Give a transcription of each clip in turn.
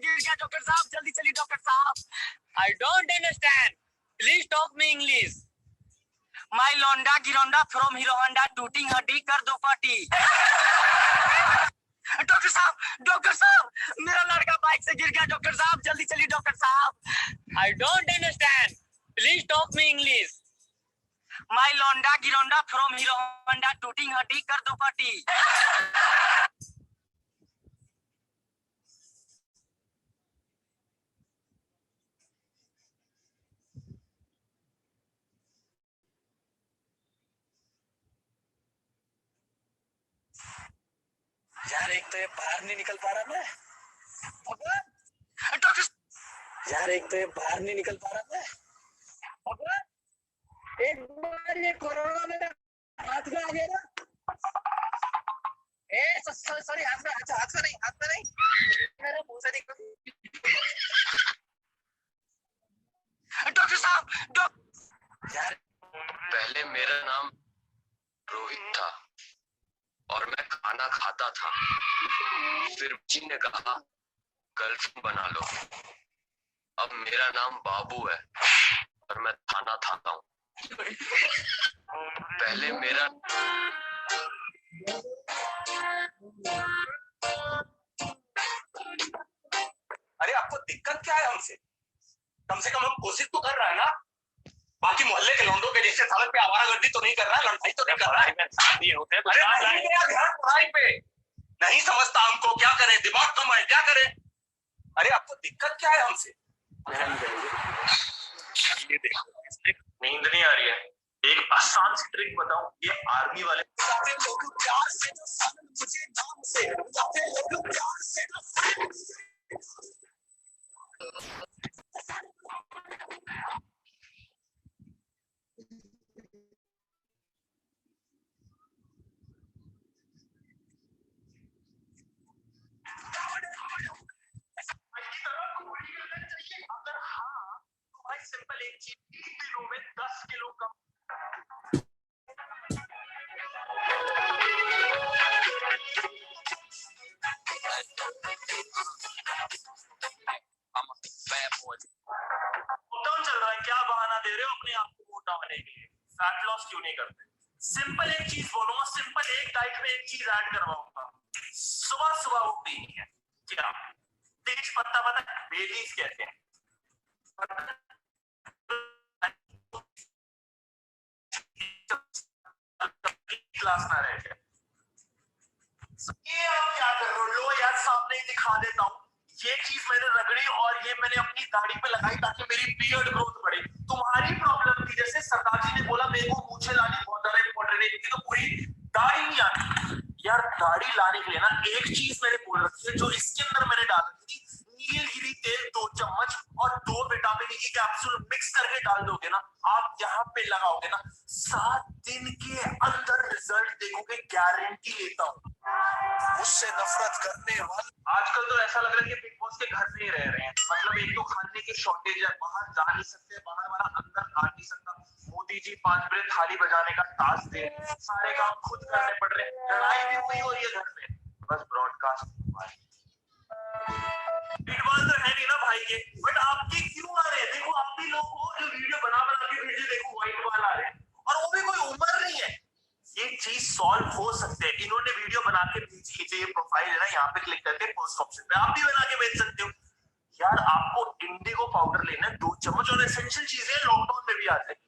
गिर गया डॉक्टर साहब, जल्दी चलिए डॉक्टर साहब। I don't understand, please talk me English. My लौंडा गिरौंडा फ्रॉम हीरो होंडा, टूटिंग हड्डी कर दो पार्टी। डॉक्टर साहब, मेरा लड़का बाइक से गिर गया डॉक्टर साहब, जल्दी चलिए डॉक्टर साहब। I don't understand, please talk me English. My लौंडा गिरौंडा फ्रॉम हीरो होंडा, टूटिंग हड्डी कर दो पार्टी। यार एक तो ये बाहर नहीं निकल पा रहा मैं। डॉक्टर यार एक तो ये बाहर नहीं निकल पा रहा मैं। एक बार ये कोरोना मेरा हाथ में आ गया ना। सॉरी हाथ में नहीं मेरे मुंह से निकल। डॉक्टर साहब यार पहले मेरा नाम रोहित था और मैं खाना खाता था। फिर जी ने कहा गर्लफ्रेंड बना लो। अब मेरा नाम बाबू है और मैं खाना खाता हूँ। पहले मेरा अरे आपको दिक्कत क्या है हमसे? कम से कम हम कोशिश तो कर रहा है ना। बाकी मोहल्ले के लौंडों के जैसे सड़क पे आवारागर्दी तो नहीं कर रहा है, लड़ाई तो नहीं कर रहा है। अरे नहीं गया ध्यान पढ़ाई पे, नहीं समझता हमको। क्या करें, दिमाग कम है, क्या करें? अरे आपको दिक्कत क्या है हमसे? ये देखो, नींद नहीं आ रही है। एक आसान सी ट्रिक बताऊं, ये आर्मी वाले प्यार से जो सन मुझे नाम से प्यार से अगर हाँ तो भाई सिंपल एक चीज, 3 दिनों में 10 किलो कम। लॉकडाउन चल रहा है, क्या बहाना दे रहे हो अपने आप को मोटा होने के लिए? फैट लॉस क्यों नहीं करते? सिंपल एक चीज बोलूंगा, सिंपल एक डाइट में एक चीज ऐड करवाऊंगा। सुबह सुबह उठती है क्या तेज पत्ता, पता है बेलीज कहते हैं। क्लास ना रहे ये आप क्या कर रहे हो? लो यार सामने ही दिखा देता हूँ। ये चीज मैंने रगड़ी और ये मैंने अपनी दाढ़ी पे लगाई ताकि मेरी बियर्ड ग्रोथ बढ़े। तुम्हारी प्रॉब्लम थी, जैसे सरदार जी ने बोला मेरे को मूछें लानी बहुत ज्यादा इंपॉर्टेंट है, तो पूरी दाढ़ी नहीं आती। यार दाढ़ी लाने के लिए ना एक चीज मैंने बोल रखी है, जो इसके अंदर मैंने डाल रखी थी, नीलगिरी तेल 2 चम्मच और 2 विटामिन ई की कैप्सूल मिक्स करके डाल दोगे ना, आप यहाँ पे लगाओगे ना, 7 दिन के अंदर रिजल्ट देखोगे, गारंटी लेता हूँ। मुझसे नफरत करने वाले आजकल तो ऐसा लग रहा है कि बिग बॉस के घर में ही रह रहे हैं। मतलब एक तो खाने की शॉर्टेज है, बाहर जा नहीं सकते, बाहर वाला अंदर आ नहीं सकता। मोदी जी 5 बजे थाली बजाने का टास्क दे, सारे काम खुद करने पड़ रहे हैं। लड़ाई भी हुई हो रही है घर में, बस ब्रॉडकास्ट तो है नहीं ना भाई के। बट आपके क्यों आ रहे हैं? देखो आप भी लोग हो जो वीडियो बना के वीडियो देखो व्हाइट वाल आ रहे हैं, और वो भी कोई उम्र नहीं है। ये चीज सॉल्व हो सकते हैं। इन्होंने वीडियो बना के भेजी है, ये प्रोफाइल है ना, यहाँ पे क्लिक करके पोस्ट ऑप्शन पे आप भी बना के भेज सकते हो। यार आपको इंडिगो पाउडर लेना है 2 चम्मच, और एसेंशियल चीजें लॉकडाउन में भी आ जाएगी।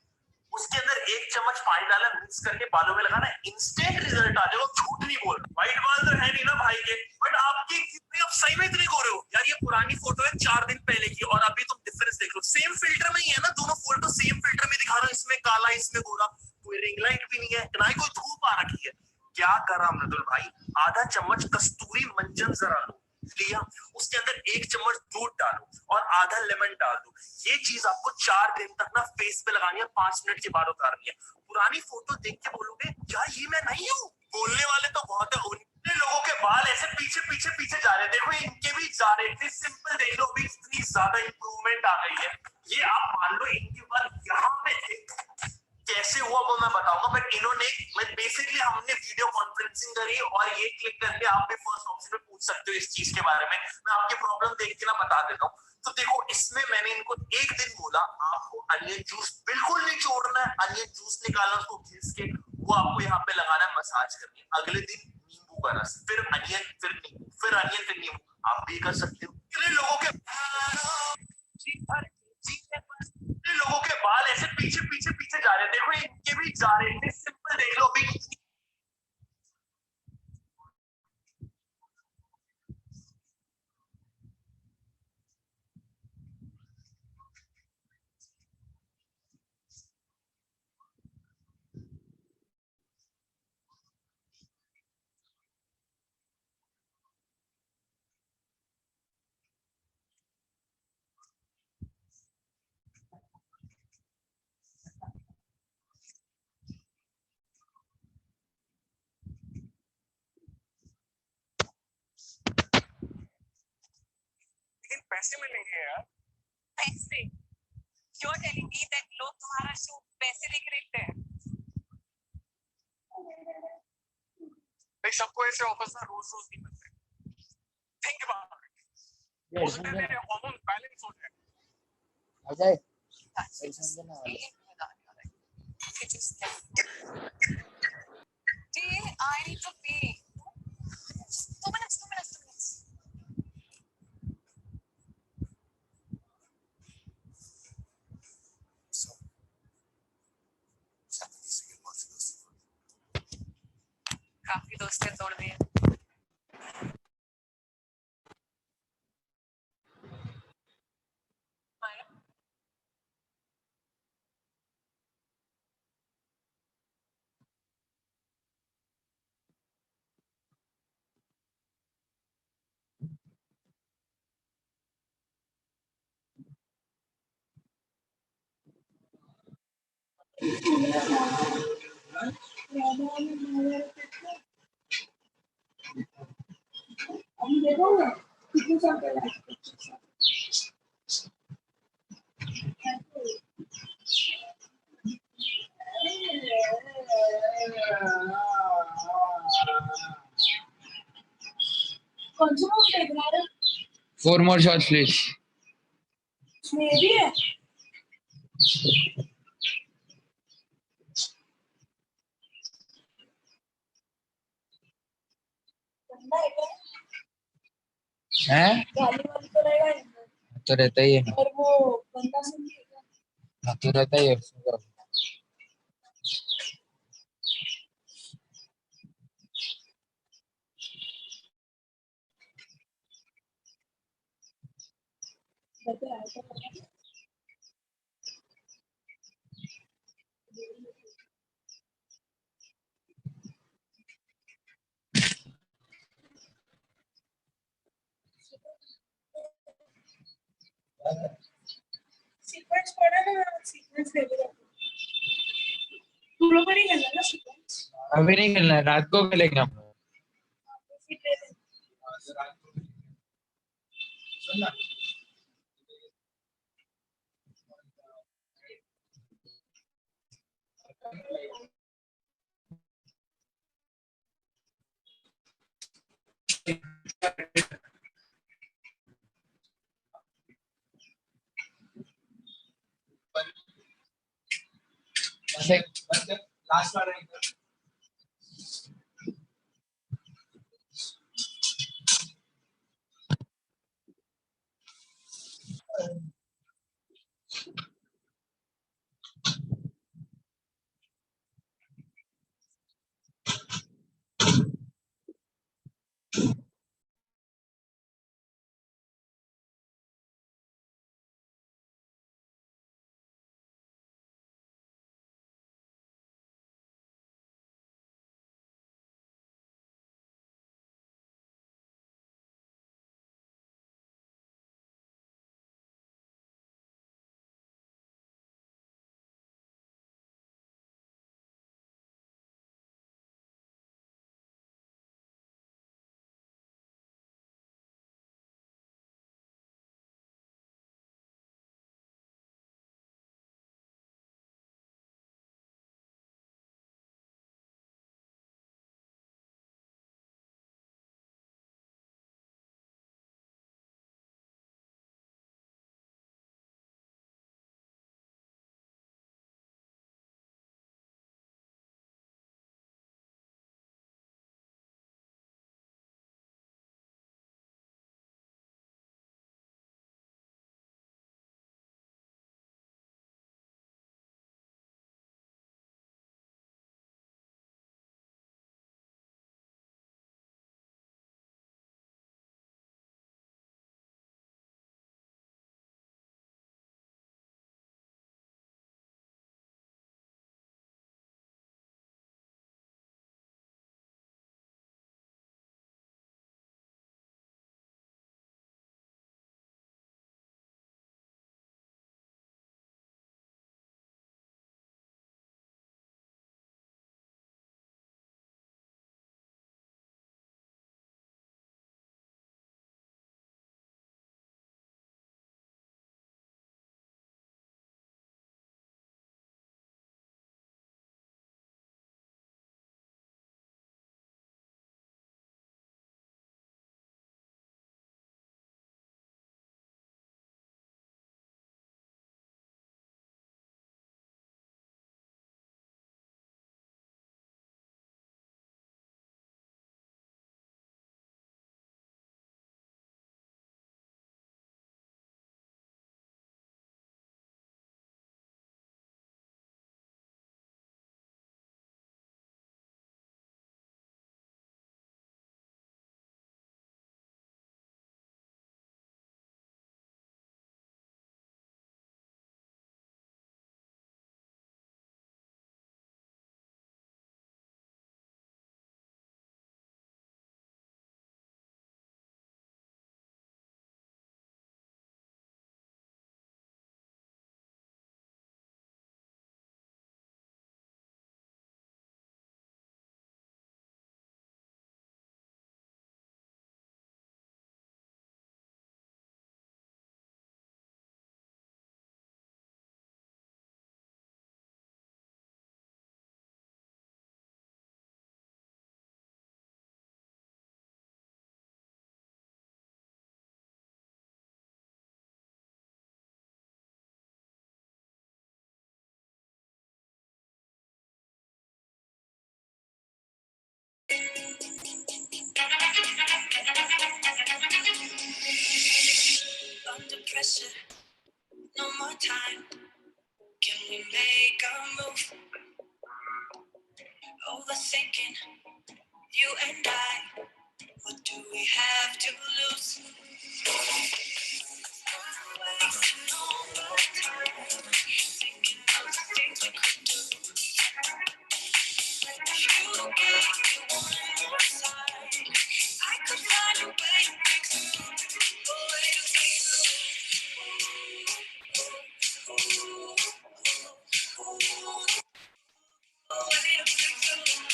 उसके अंदर 1 चम्मच पानी डाला, मिक्स करके बालों में लगाना, इंस्टेंट रिजल्ट आ जाएगा। झूठ नहीं बोल रहा। व्हाइट बाल तो है नहीं ना भाई के, बट आपकी आप सही में इतने गोरे हो। यार ये पुरानी फोटो है 4 दिन पहले की, और अभी तुम डिफरेंस देख लो, सेम फिल्टर में ही है ना, दोनों फोटो सेम फिल्टर में दिखा रहा हूं। इसमें काला, इसमें गोरा, कोई रिंग लाइट भी नहीं है, ना ही कोई धूप आ रखी है। क्या करा मृदुल भाई, आधा चम्मच कस्तूरी मंजन जरा लो, लिया, उसके अंदर 1 चम्मच दूध डालो और आधा लेमन डाल दो। ये चीज आपको 4 दिन तक ना फेस पे लगानी है, 5 मिनट के बाद उतारनी है। पुरानी फोटो देख के बोलोगे क्या ये मैं नहीं हूँ? बोलने वाले तो बहुत है, उन्हीं लोगों के बाल ऐसे पीछे पीछे पीछे जा रहे, देखो इनके भी जा रहे थे। सिंपल देख लो, अभी इतनी ज्यादा इंप्रूवमेंट आ गई है। ये आप मान लो इनके बाल यहाँ पे थे, कैसे हुआ वो मैं बताऊंगा, बट इन्होंने बेसिकली हमने वीडियो कॉन्फ्रेंसिंग करी और ये क्लिक करके आप भी फर्स्ट ऑप्शन में पूछ सकते हो इस चीज के बारे में। मैं आपकी प्रॉब्लम देख के ना बता देता हूँ। तो देखो इसमें मैंने इनको एक दिन बोला आपको अनियन जूस बिल्कुल नहीं छोड़ना है, अनियन जूस निकालना उसको घिस के वो आपको यहाँ पे लगाना है, मसाज करनी है। अगले दिन नींबू का रस, फिर अनियन, फिर नींबू, फिर अनियन, फिर नींबू। आप भी कर सकते हो। कितने लोगों के बाल ऐसे पीछे पीछे पीछे जा रहे हैं, देखो इनके भी जा रहे हैं। सिंपल देख लो अभी। लेकिन पैसे मिलेंगे यार। पैसे? You're telling me that लोग तुम्हारा शो पैसे लेके देखते हैं? भाई सबको ऐसे ऑफर्स ना रोज रोज नहीं मिलते। थिंक अबाउट इट, हो सकता है तेरे हार्मोन बैलेंस हो जाए। Ajay I need to pay. 2 minutes, 2 minutes, 2 minutes. काफी दोस्तें तोड़ दिए। Four more shots, please. हैं? तो रहता ही है ना। और वो बंदा हाँ तो रहता ही है। सीक्वेंस पढ़ा ना, सीक्वेंस दे दो। तुम लोग को नहीं करना ना सीक्वेंस? अभी नहीं करना है, रात को मिलेंगे हम लोग। Last bar pressure, no more time. Can we make a move? Overthinking, you and I. What do we have to lose? Wasting all the time, thinking of the things we could do. You gave me one more sign. I could find a way to break through. A way to break through. A way to break through.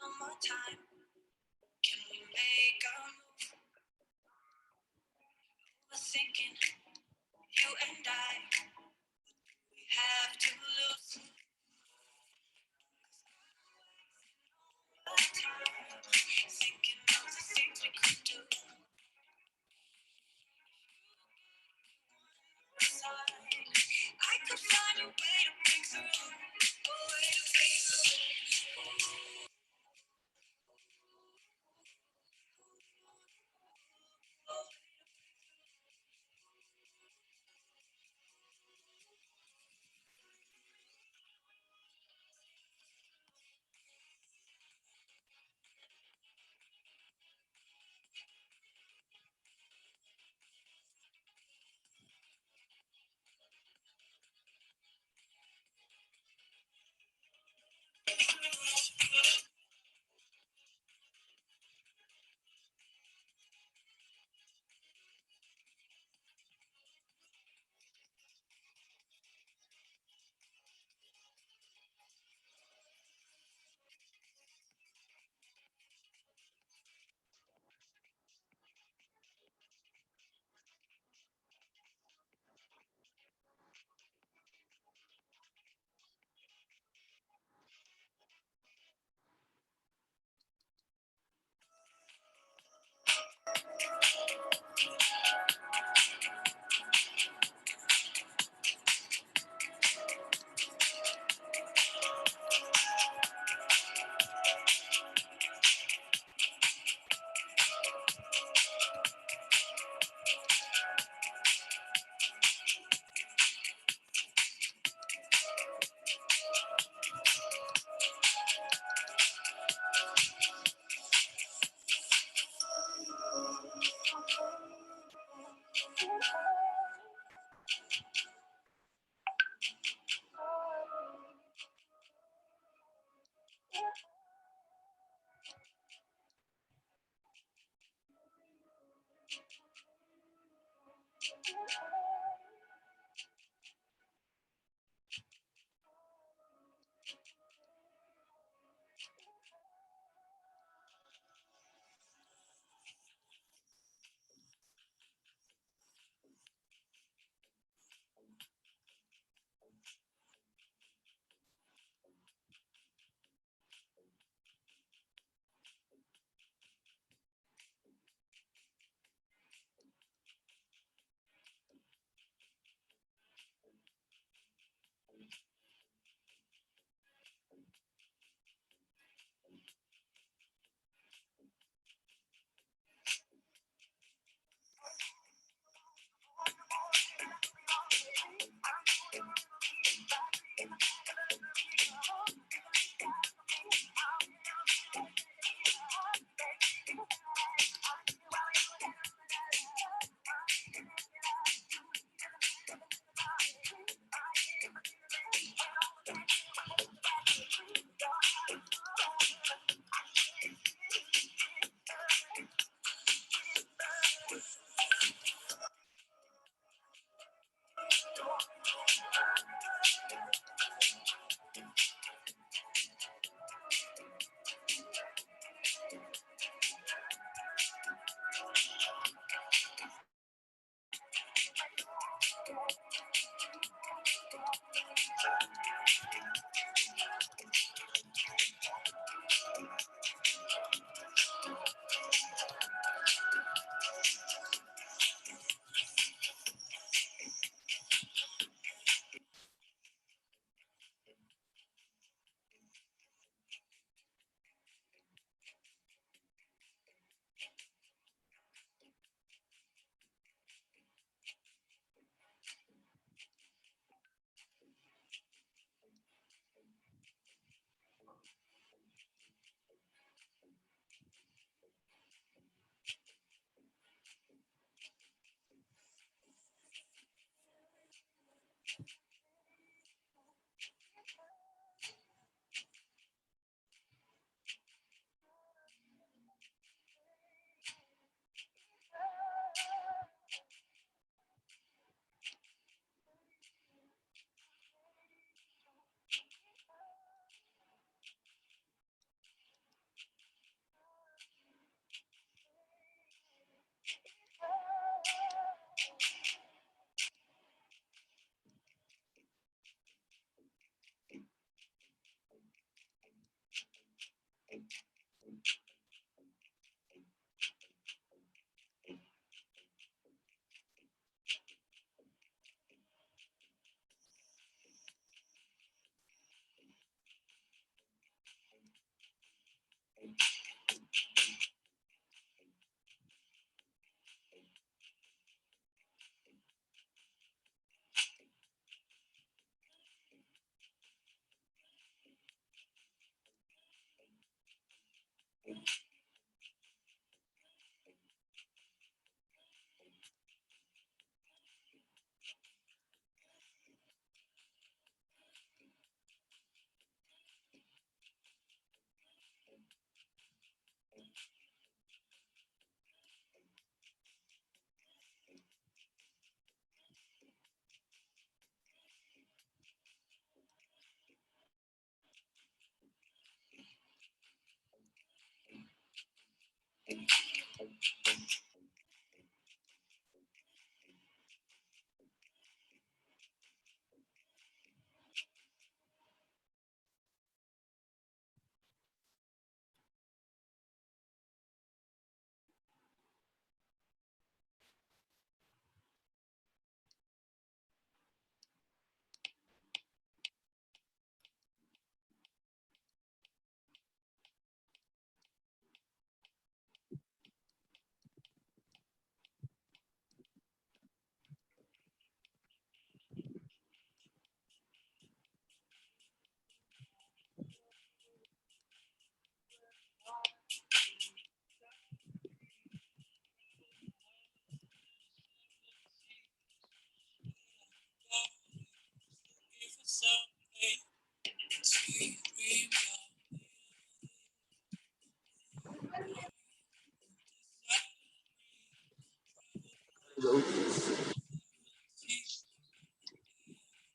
No more time. Can we make a move? Overthinking, you and I. We have to lose our time. Thinking of the things we could do. I could find a way to break through. A way to break through.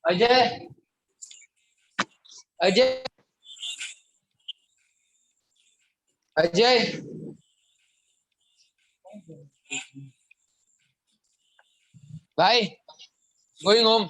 Ajay Ajay Ajay भाई going home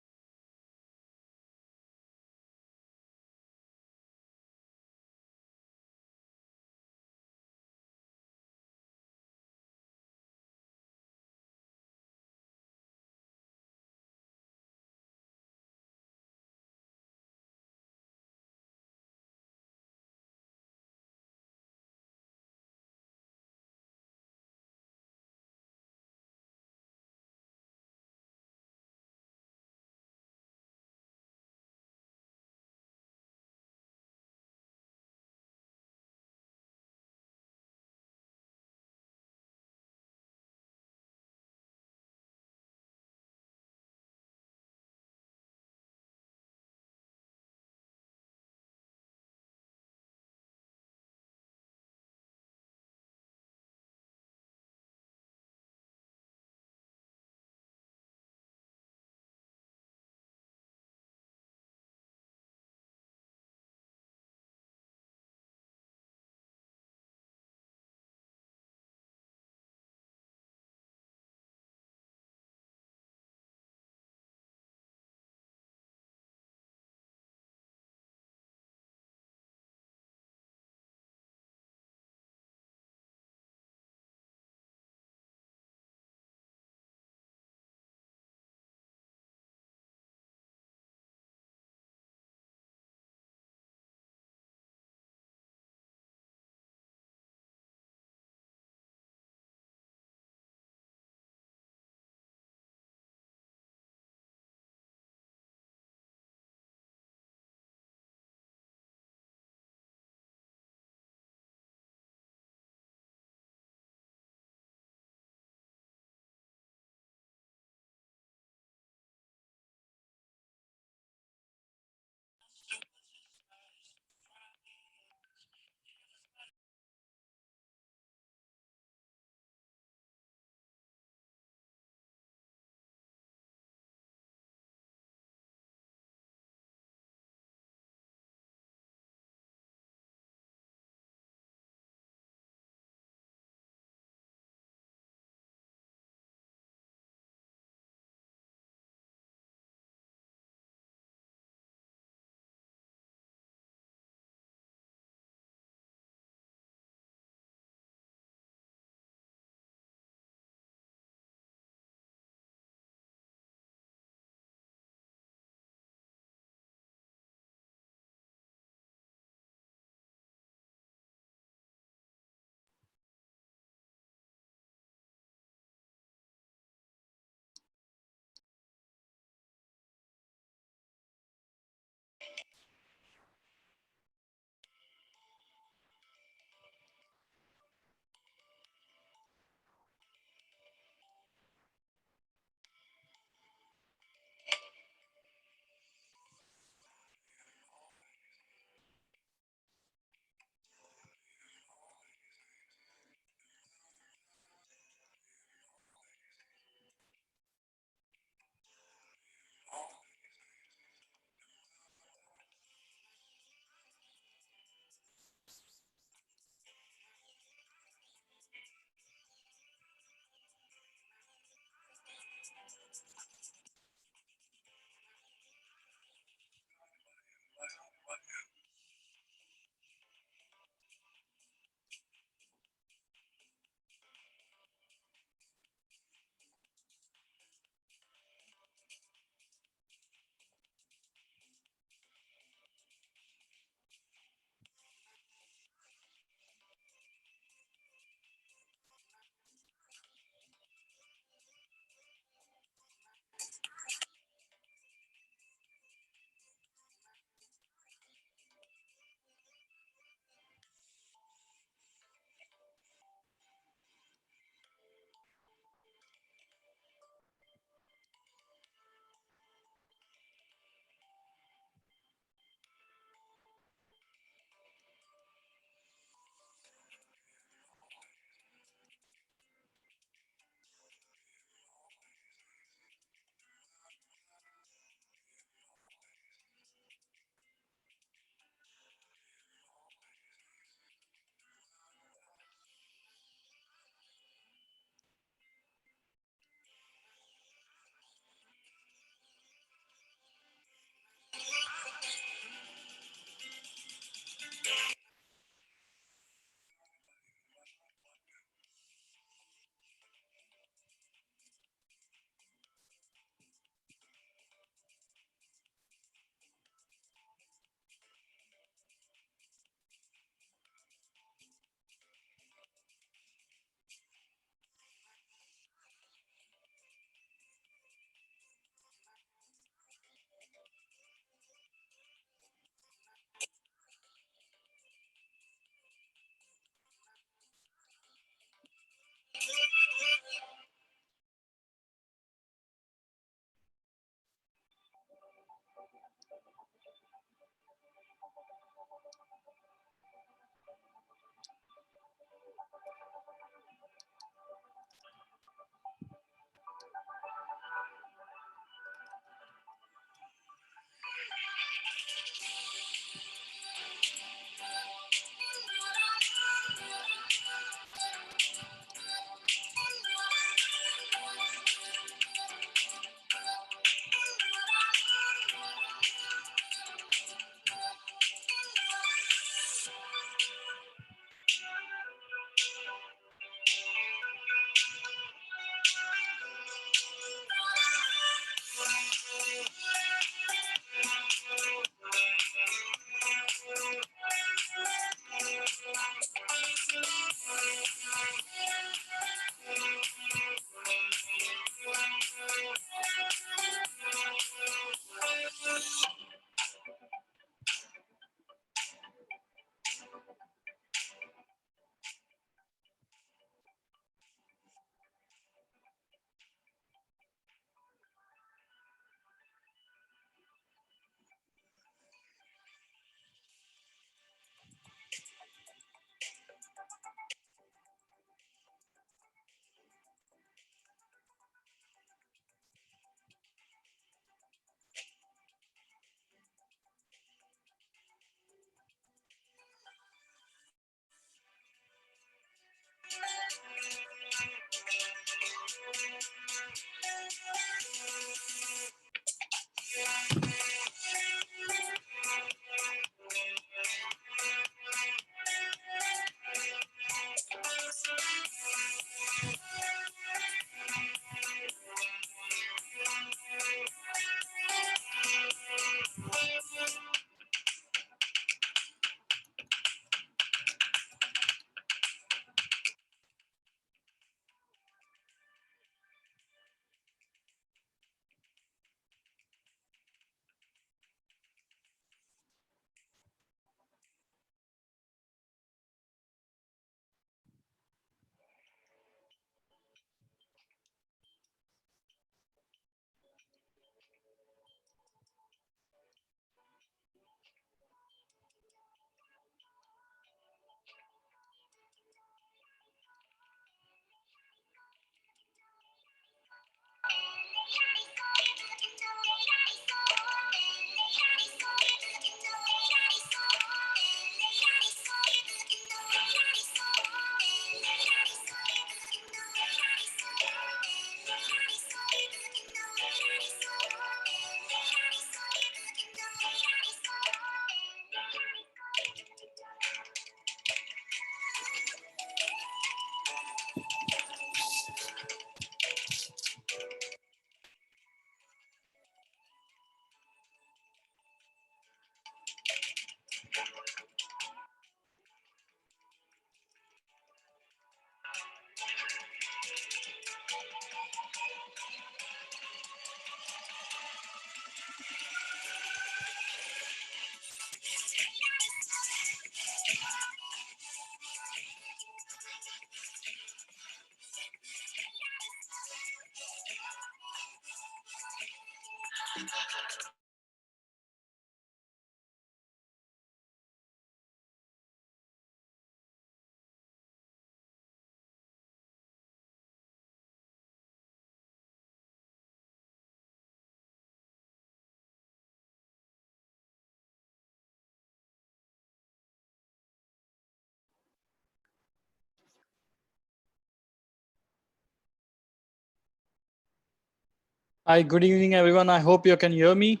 Hi, good evening, everyone. I hope you can hear me.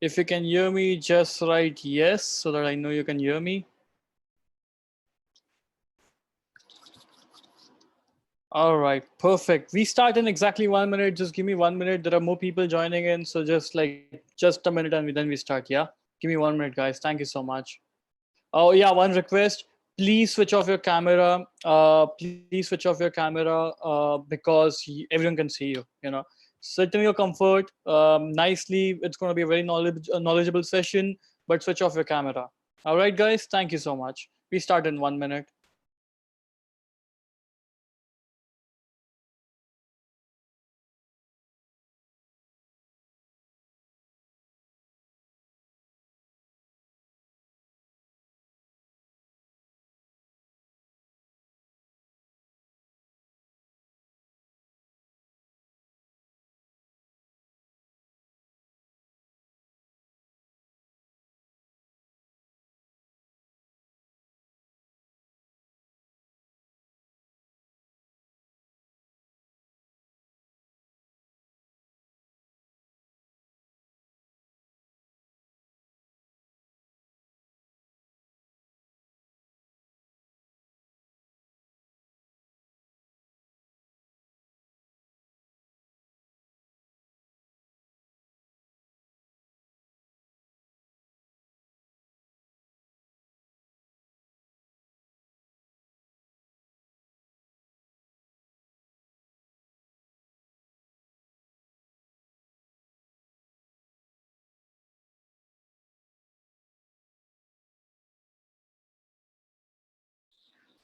If you can hear me, just write yes so that I know you can hear me. All right, perfect. We start in exactly 1 minute. Just give me 1 minute. There are more people joining in. So just a minute and then we start. Yeah. Give me 1 minute, guys. Thank you so much. Oh yeah, one request. Please switch off your camera. Please switch off your camera because everyone can see you. Sit in your comfort nicely. It's going to be a very knowledgeable session, but switch off your camera. All right, guys. Thank you so much. We start in 1 minute.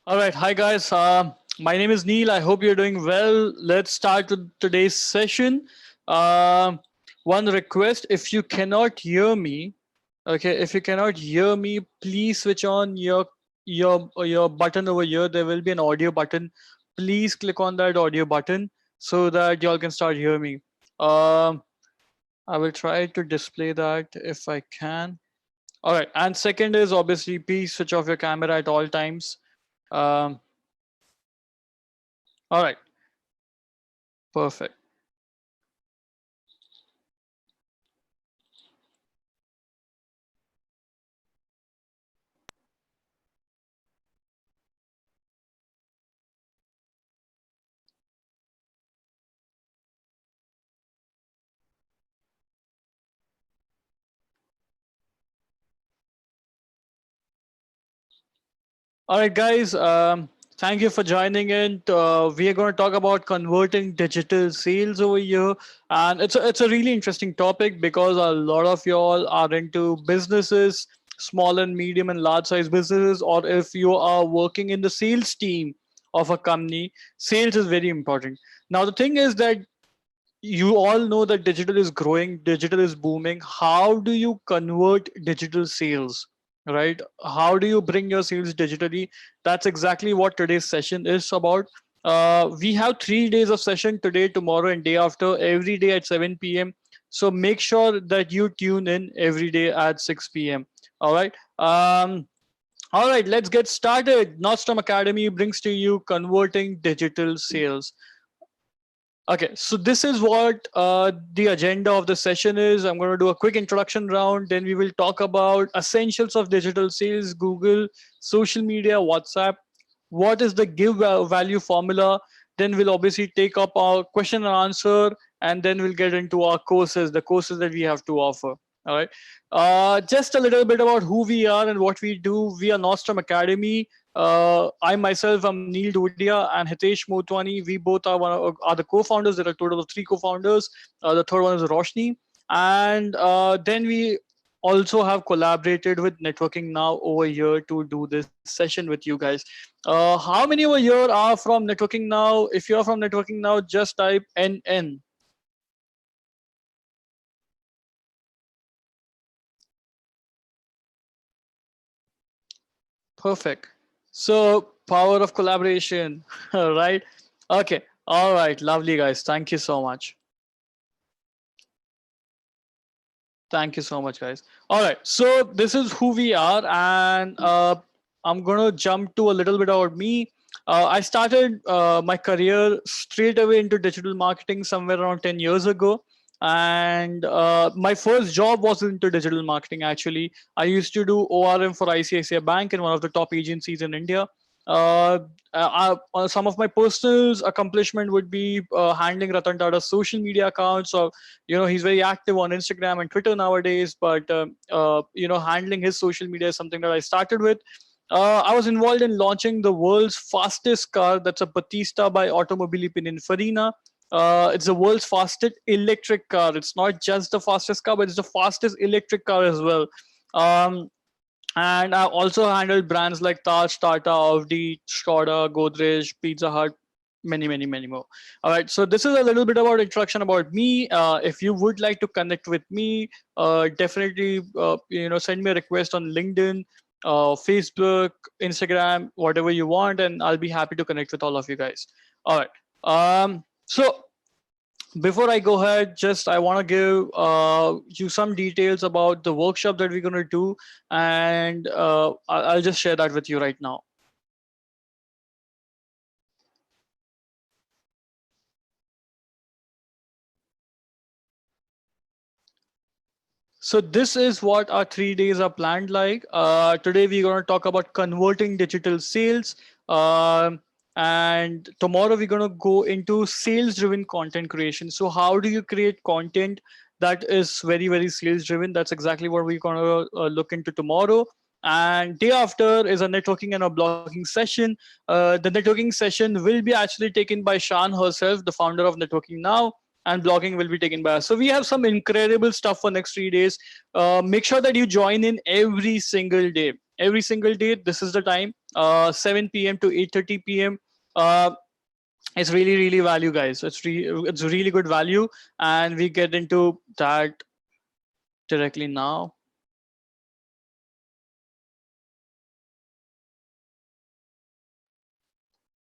All right. Hi, guys. My name is Neil. I hope you're doing well. Let's start with today's session. One request, if you cannot hear me, okay, if you cannot hear me, please switch on your button over here. There will be an audio button. Please click on that audio button so that y'all can start hearing me. I will try to display that if I can. All right. And second is obviously please switch off your camera at all times. Um, all right. Perfect. All right, guys. Thank you for joining in. We are going to talk about converting digital sales over here, and it's a really interesting topic because a lot of y'all are into businesses, small and medium and large size businesses, or if you are working in the sales team of a company, sales is very important. Now, the thing is that you all know that digital is growing, digital is booming. How do you convert digital sales, right? How do you bring your sales digitally? That's exactly what today's session is about. We have 3 days of session, today, tomorrow, and day after, every day at 7 p.m. So make sure that you tune in every day at 6 p.m. All right. All right, let's get started. Nostrum Academy brings to you converting digital sales. Okay, so this is what the agenda of the session is. I'm going to do a quick introduction round. Then we will talk about essentials of digital sales, Google, social media, WhatsApp. What is the value formula? Then we'll obviously take up our question and answer, and then we'll get into our courses, the courses that we have to offer. All right. Just a little bit about who we are and what we do. We are Nostrum Academy. I myself am Neil Dudia and Hitesh Motwani. We both are the co-founders. There are a total of three co-founders. The third one is Roshni. And then we also have collaborated with Networking Now over here to do this session with you guys. How many over here are from Networking Now? If you're from Networking Now, just type NN. Perfect. So power of collaboration, right? Okay. All right. Lovely, guys. Thank you so much. Thank you so much, guys. All right. So this is who we are. And I'm going to jump to a little bit about me. I started my career straight away into digital marketing somewhere around 10 years ago. And my first job was into digital marketing, actually. I used to do ORM for ICICI Bank in one of the top agencies in India. Uh, some of my personal accomplishment would be handling Ratan Tata's social media accounts. So, he's very active on Instagram and Twitter nowadays, but handling his social media is something that I started with. I was involved in launching the world's fastest car. That's a Batista by Automobili Pininfarina. It's the world's fastest electric car. It's not just the fastest car, but it's the fastest electric car as well. Um, and I also handled brands like Taj, Tata, Audi, Skoda, Godrej, Pizza Hut, many, many, many more. All right, so this is a little bit about introduction about me. If you would like to connect with me, definitely send me a request on LinkedIn, Facebook, Instagram, whatever you want, and I'll be happy to connect with all of you guys. All right. So before I go ahead, just I want to give you some details about the workshop that we're going to do, and I'll just share that with you right now. So this is what our 3 days are planned like. Today we're going to talk about converting digital sales. And tomorrow we're going to go into sales driven content creation. So how do you create content that is very, very sales driven? That's exactly what we're going to look into tomorrow. And day after is a networking and a blogging session. The networking session will be actually taken by Shan herself, the founder of Networking Now, and blogging will be taken by us. So we have some incredible stuff for next 3 days. Make sure that you join in every single day. Every single day, this is the time, 7 p.m. to 8:30 p.m. It's really, really value, guys. It's really good value, and we get into that directly now.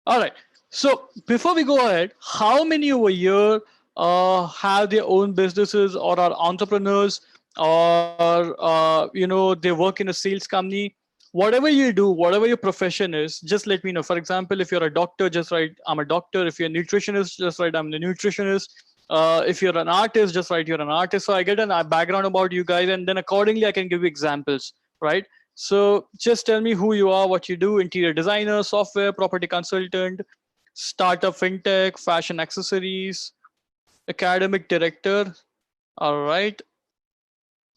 All right. So before we go ahead, how many over here have their own businesses or are entrepreneurs or they work in a sales company? whatever you do, whatever your profession is, just let me know. For example, if you're a doctor, just write I'm a doctor. If you're a nutritionist, just write I'm a nutritionist. If you're an artist, just write you're an artist. So I get a background about you guys, and then accordingly I can give you examples, right? So just tell me who you are, what you do: interior designer, software, property consultant, startup, fintech, fashion accessories, academic director. All right,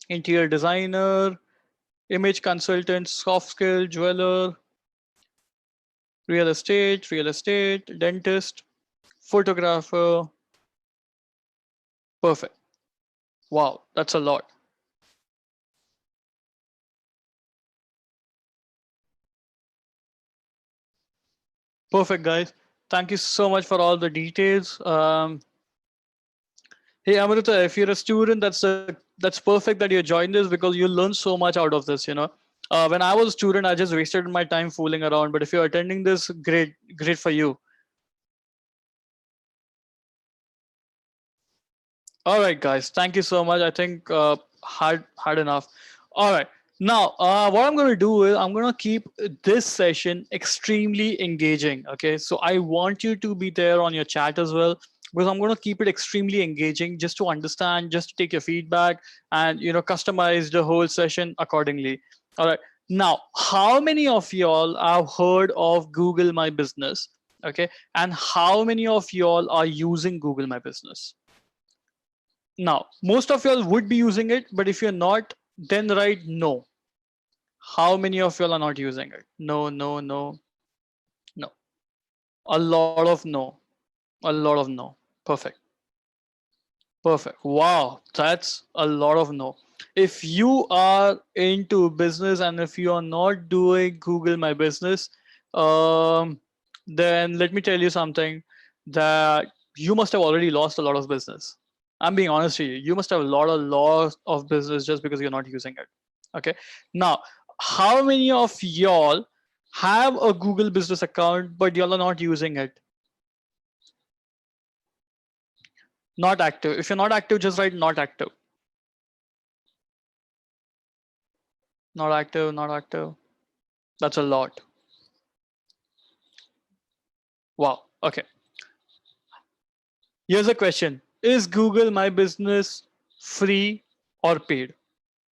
interior designer, image consultant, soft skill, jeweler, real estate, dentist, photographer. Perfect. Wow, that's a lot. Perfect, guys. Thank you so much for all the details. Hey, Amrita, if you're a student, that's perfect that you joined this because you learn so much out of this. When I was a student, I just wasted my time fooling around. But if you're attending this, great, great for you. All right, guys. Thank you so much. I think hard enough. All right. Now, what I'm going to do is I'm going to keep this session extremely engaging. Okay. So I want you to be there on your chat as well, because I'm going to keep it extremely engaging just to understand, just to take your feedback and, customize the whole session accordingly. All right. Now, how many of y'all have heard of Google My Business? Okay. And how many of y'all are using Google My Business? Now, most of y'all would be using it, but if you're not, then write no. How many of y'all are not using it? No, no, no, no. A lot of no. A lot of no. Perfect. Perfect. Wow, that's a lot of no. If you are into business and if you are not doing Google My Business, then let me tell you something, that you must have already lost a lot of business. I'm being honest with you. You must have a lot of loss of business just because you're not using it. Okay. Now, how many of y'all have a Google business account, but y'all are not using it? Not active. If you're not active, just write not active. Not active, not active. That's a lot. Wow. Okay. Here's a question. Is Google My Business free or paid?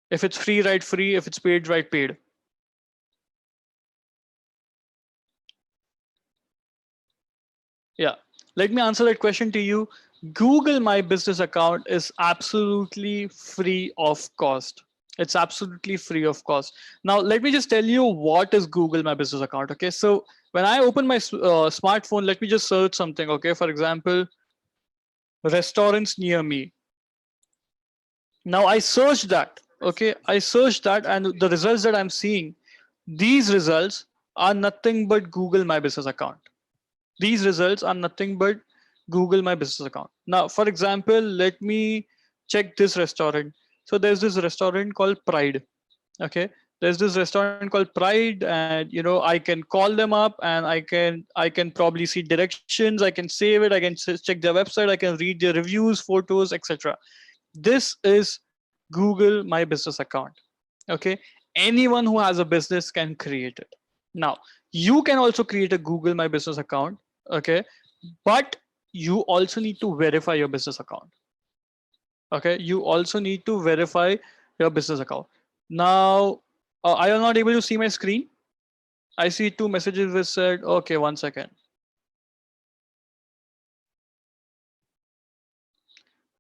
If it's free, write free. If it's paid, write paid. Yeah. Let me answer that question to you. Google My Business account is absolutely free of cost. It's absolutely free of cost. Now, let me just tell you what is Google My Business account. Okay. So when I open my smartphone, let me just search something. Okay. For example, restaurants near me. Now I searched that. Okay. I searched that, and the results that I'm seeing, these results are nothing but Google My Business account. These results are nothing but Google My Business account. Now, for example, let me check this restaurant. So there's this restaurant called Pride. Okay. There's this restaurant called Pride, and I can call them up and I can probably see directions, I can save it, I can check their website, I can read their reviews, photos, etc. This is Google My Business account. Okay. Anyone who has a business can create it. Now, you can also create a Google My Business account. Okay. But you also need to verify your business account. Okay. You also need to verify your business account. Now, are you not able to see my screen? I see two messages which said, okay, 1 second.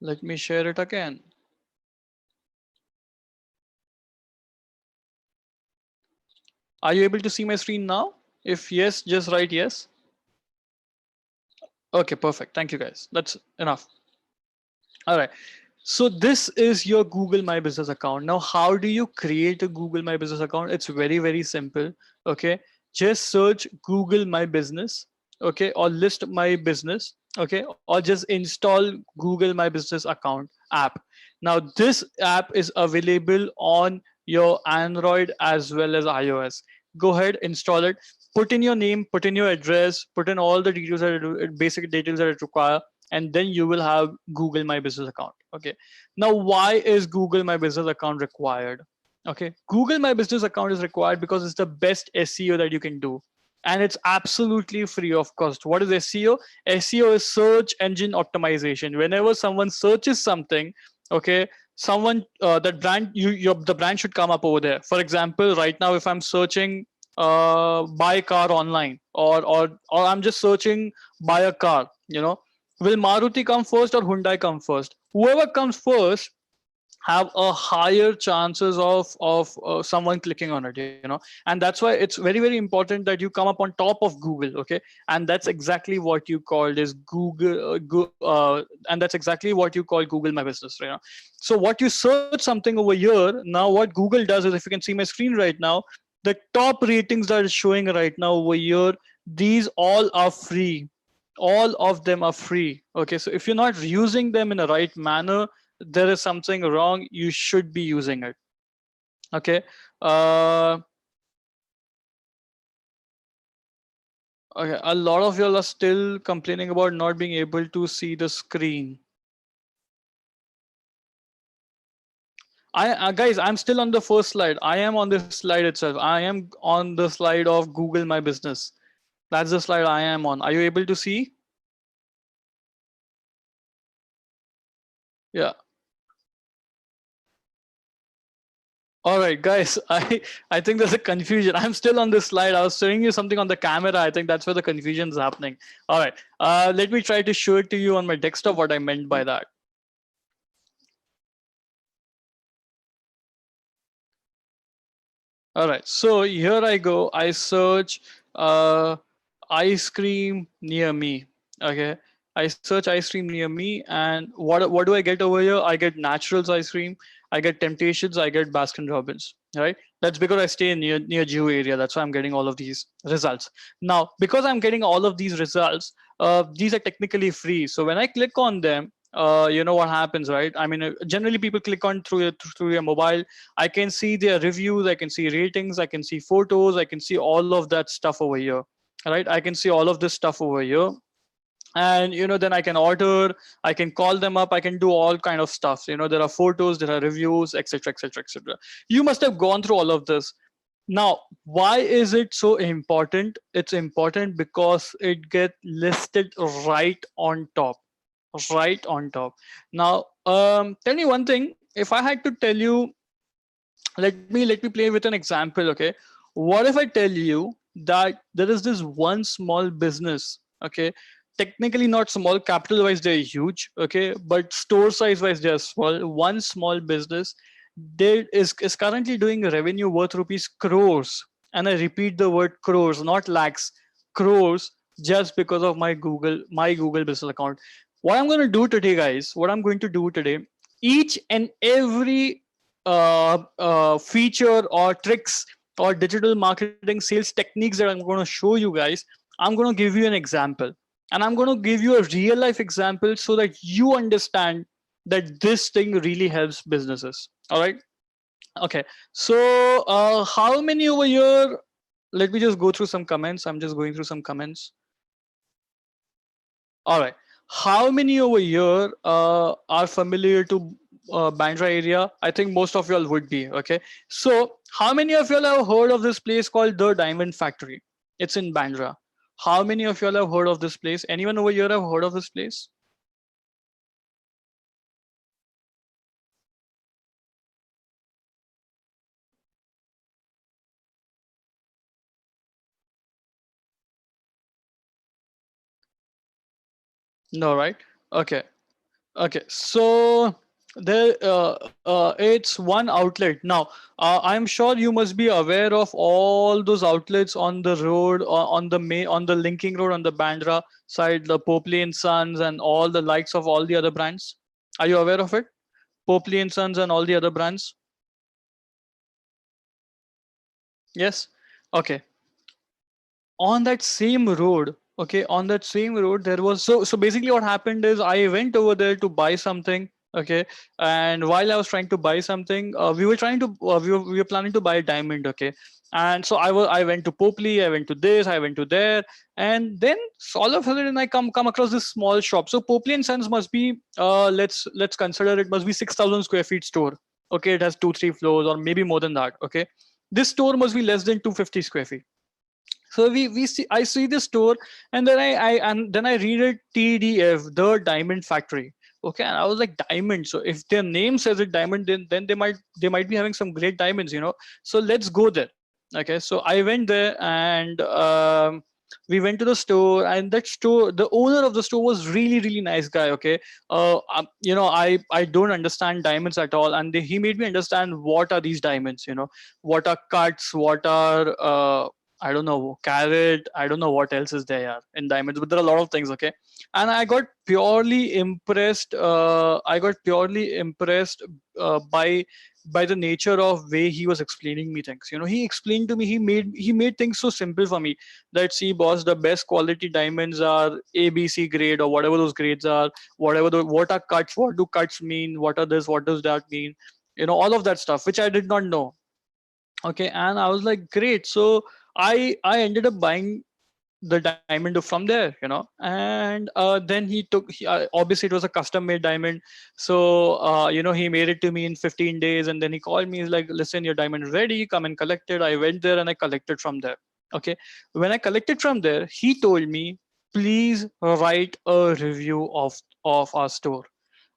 Let me share it again. Are you able to see my screen now? If yes, just write yes. Okay, perfect. Thank you guys. That's enough. All right. So this is your Google My Business account. Now, how do you create a Google My Business account? It's very, very simple. Okay. Just search Google My Business. Okay. Or list my business. Okay. Or just install Google My Business account app. Now, this app is available on your Android as well as iOS. Go ahead, install it. Put in your name, put in your address, put in all the details basic details that it require, and then you will have Google My Business account. Okay. Now, why is Google My Business account required? Okay, Google My Business account is required because it's the best SEO that you can do, and it's absolutely free of cost. What is SEO? SEO is search engine optimization. Whenever someone searches something, okay, someone that brand the brand should come up over there. For example, right now if I'm searching buy car online, or I'm just searching buy a car, will Maruti come first or Hyundai come first? Whoever comes first have a higher chances of someone clicking on it, and that's why it's very important that you come up on top of Google. Okay, and that's exactly what you called is and that's exactly what you call Google My Business, so what you search something over here, now what Google does is, if you can see my screen right now, the top ratings that is showing right now over here, these all are free. All of them are free. Okay, so if you're not using them in the right manner, there is something wrong. You should be using it. Okay. uh okay, a lot of y'all are still complaining about not being able to see the screen. Guys, I'm still on the first slide. I am on this slide itself. I am on the slide of Google My Business. That's the slide I am on. Are you able to see? Yeah. All right, guys. I think there's a confusion. I'm still on this slide. I was showing you something on the camera. I think that's where the confusion is happening. All right. Let me try to show it to you on my desktop. What I meant by that. All right. So here I go. I search ice cream near me. Okay. I search ice cream near me, and what do I get over here? I get Naturals ice cream. I get Temptations. I get Baskin Robbins. Right. That's because I stay near Jew area. That's why I'm getting all of these results. Now, because I'm getting all of these results, these are technically free. So when I click on them, you know what happens, right? I mean, generally people click on through your mobile. I can see their reviews, I can see ratings, I can see photos, I can see all of that stuff over here, right? I can see all of this stuff over here, and then I can order, I can call them up, I can do all kind of stuff. There are photos, there are reviews, etc., etc., etc. You must have gone through all of this. Now, why is it so important? It's important because it get listed right on top. Right on top. Now, tell me one thing. If I had to tell you, let me play with an example. Okay, what if I tell you that there is this one small business? Okay, technically not small, capital wise they're huge. Okay, but store size wise they're small. One small business there is currently doing revenue worth rupees crores, and I repeat the word crores, not lakhs, crores, just because of my Google business account. What I'm going to do today, guys, what I'm going to do today, each and every feature or tricks or digital marketing sales techniques that I'm going to show you guys, I'm going to give you an example, and I'm going to give you a real life example so that you understand that this thing really helps businesses. All right. Okay. So how many over here? Let me just go through some comments. I'm just going through some comments. All right. How many over here are familiar to Bandra area? I think most of y'all would be. Okay. So how many of y'all have heard of this place called the Diamond Factory? It's in Bandra. How many of y'all have heard of this place? Anyone over here have heard of this place? No, right? Okay. Okay, so there it's one outlet. Now, I'm sure you must be aware of all those outlets on the road, on the linking road on the Bandra side, the Popley and Sons and all the likes of all the other brands. Are you aware of it? Popley and Sons and all the other brands. Yes. Okay. On that same road, okay, on that same road there was, so basically what happened is I went over there to buy something. Okay, and while I was trying to buy something, we were planning to buy a diamond. Okay, and so I went to Popley, I went to this, I went to there, and then all of a sudden I come across this small shop. So Popley and Sons must be let's consider it must be 6,000 square feet store. Okay, it has 2 3 floors or maybe more than that. Okay, this store must be less than 250 square feet. So we see, I see the store, and then I read it TDF, the Diamond Factory. Okay, and I was like, diamond. So if their name says it diamond, then they might be having some great diamonds, So let's go there. Okay, so I went there, and we went to the store, and that store, the owner of the store was really nice guy. Okay, I don't understand diamonds at all, and he made me understand what are these diamonds. What are cuts, what are I don't know, carrot. I don't know what else is there in diamonds, but there are a lot of things. Okay, and I got purely impressed. I got purely impressed by the nature of way he was explaining me things. He explained to me. He made things so simple for me. That, see, boss, the best quality diamonds are ABC grade or whatever those grades are. What are cuts? What do cuts mean? What are this? What does that mean? All of that stuff, which I did not know. Okay, and I was like, great. So I ended up buying the diamond from there, and then obviously it was a custom made diamond. So he made it to me in 15 days, and then he called me. He's like, listen, your diamond is ready, come and collect it. I went there and I collected from there. Okay, when I collected from there, he told me, please write a review of our store.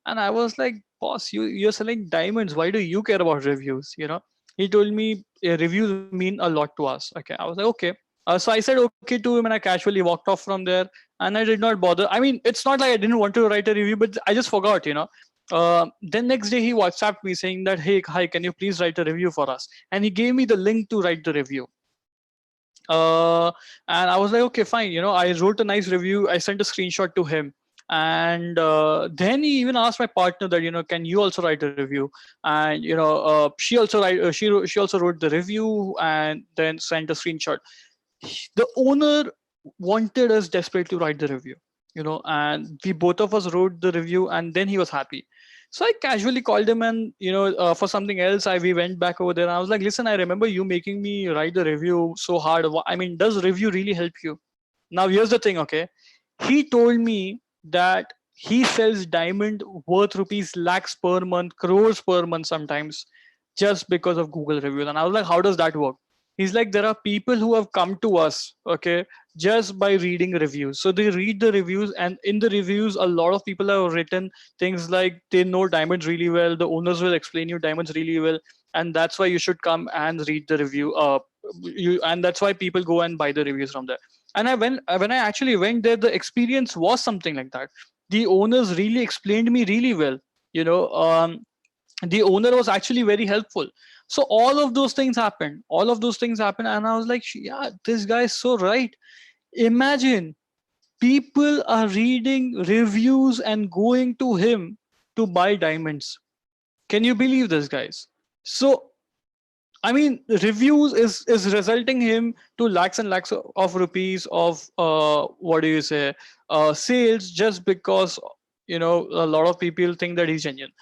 And I was like, boss, you're selling diamonds, why do you care about reviews? He told me, reviews mean a lot to us. Okay, I was like, okay. So I said okay to him, and I casually walked off from there, and I did not bother. I mean, it's not like I didn't want to write a review, but I just forgot. Then next day he WhatsApped me saying that, hey, hi, can you please write a review for us? And he gave me the link to write the review. uh, and I was like, okay, fine. I wrote a nice review. I sent a screenshot to him, and then he even asked my partner that, can you also write a review? And she also wrote the review and then sent a screenshot. The owner wanted us desperate to write the review, and we both of us wrote the review, and then he was happy. So I casually called him, and for something else, we went back over there, and I was like, listen, I remember you making me write the review so hard. I mean, does review really help you? Now here's the thing. Okay, he told me that he sells diamond worth rupees lakhs per month, crores per month sometimes, just because of Google reviews. And I was like, how does that work? He's like, there are people who have come to us, okay, just by reading reviews. So they read the reviews, and in the reviews, a lot of people have written things like they know diamonds really well. The owners will explain you diamonds really well, and that's why you should come and read the review. And that's why people go and buy the reviews from there. And when I actually went there, the experience was something like that. The owners really explained me really well. You know, the owner was actually very helpful. So all of those things happened, and I was like, yeah, this guy is so right. Imagine, people are reading reviews and going to him to buy diamonds. Can you believe this, guys? So I mean, reviews is resulting him to lakhs and lakhs of rupees of what do you say, sales, just because a lot of people think that he's genuine.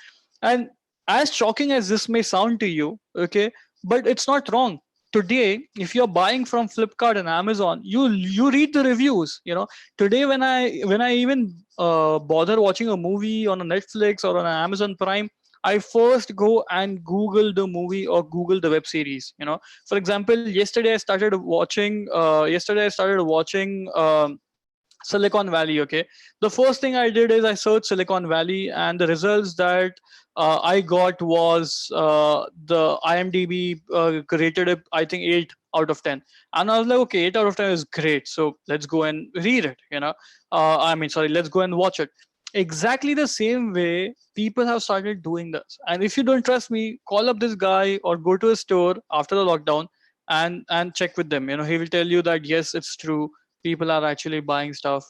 And as shocking as this may sound to you, okay, but it's not wrong. Today, if you're buying from Flipkart and Amazon, you read the reviews. Today, when I even bother watching a movie on a Netflix or on an Amazon Prime, I first go and Google the movie or Google the web series. For example, yesterday I started watching Silicon Valley. Okay, the first thing I did is I searched Silicon Valley, and the results that I got was the IMDb rated it, I think, 8 out of 10, and I was like, okay, 8 out of 10 is great, so let's go and read it. Let's go and watch it. Exactly the same way people have started doing this. And if you don't trust me, call up this guy or go to a store after the lockdown and check with them. He will tell you that yes, it's true, people are actually buying stuff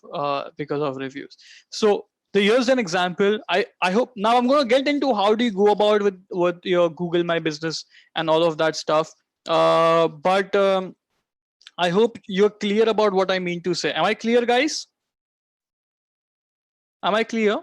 because of reviews. So here's an example. I hope now I'm going to get into how do you go about with your Google My Business and all of that stuff. But I hope you're clear about what I mean to say. Am I clear, guys? Am I clear?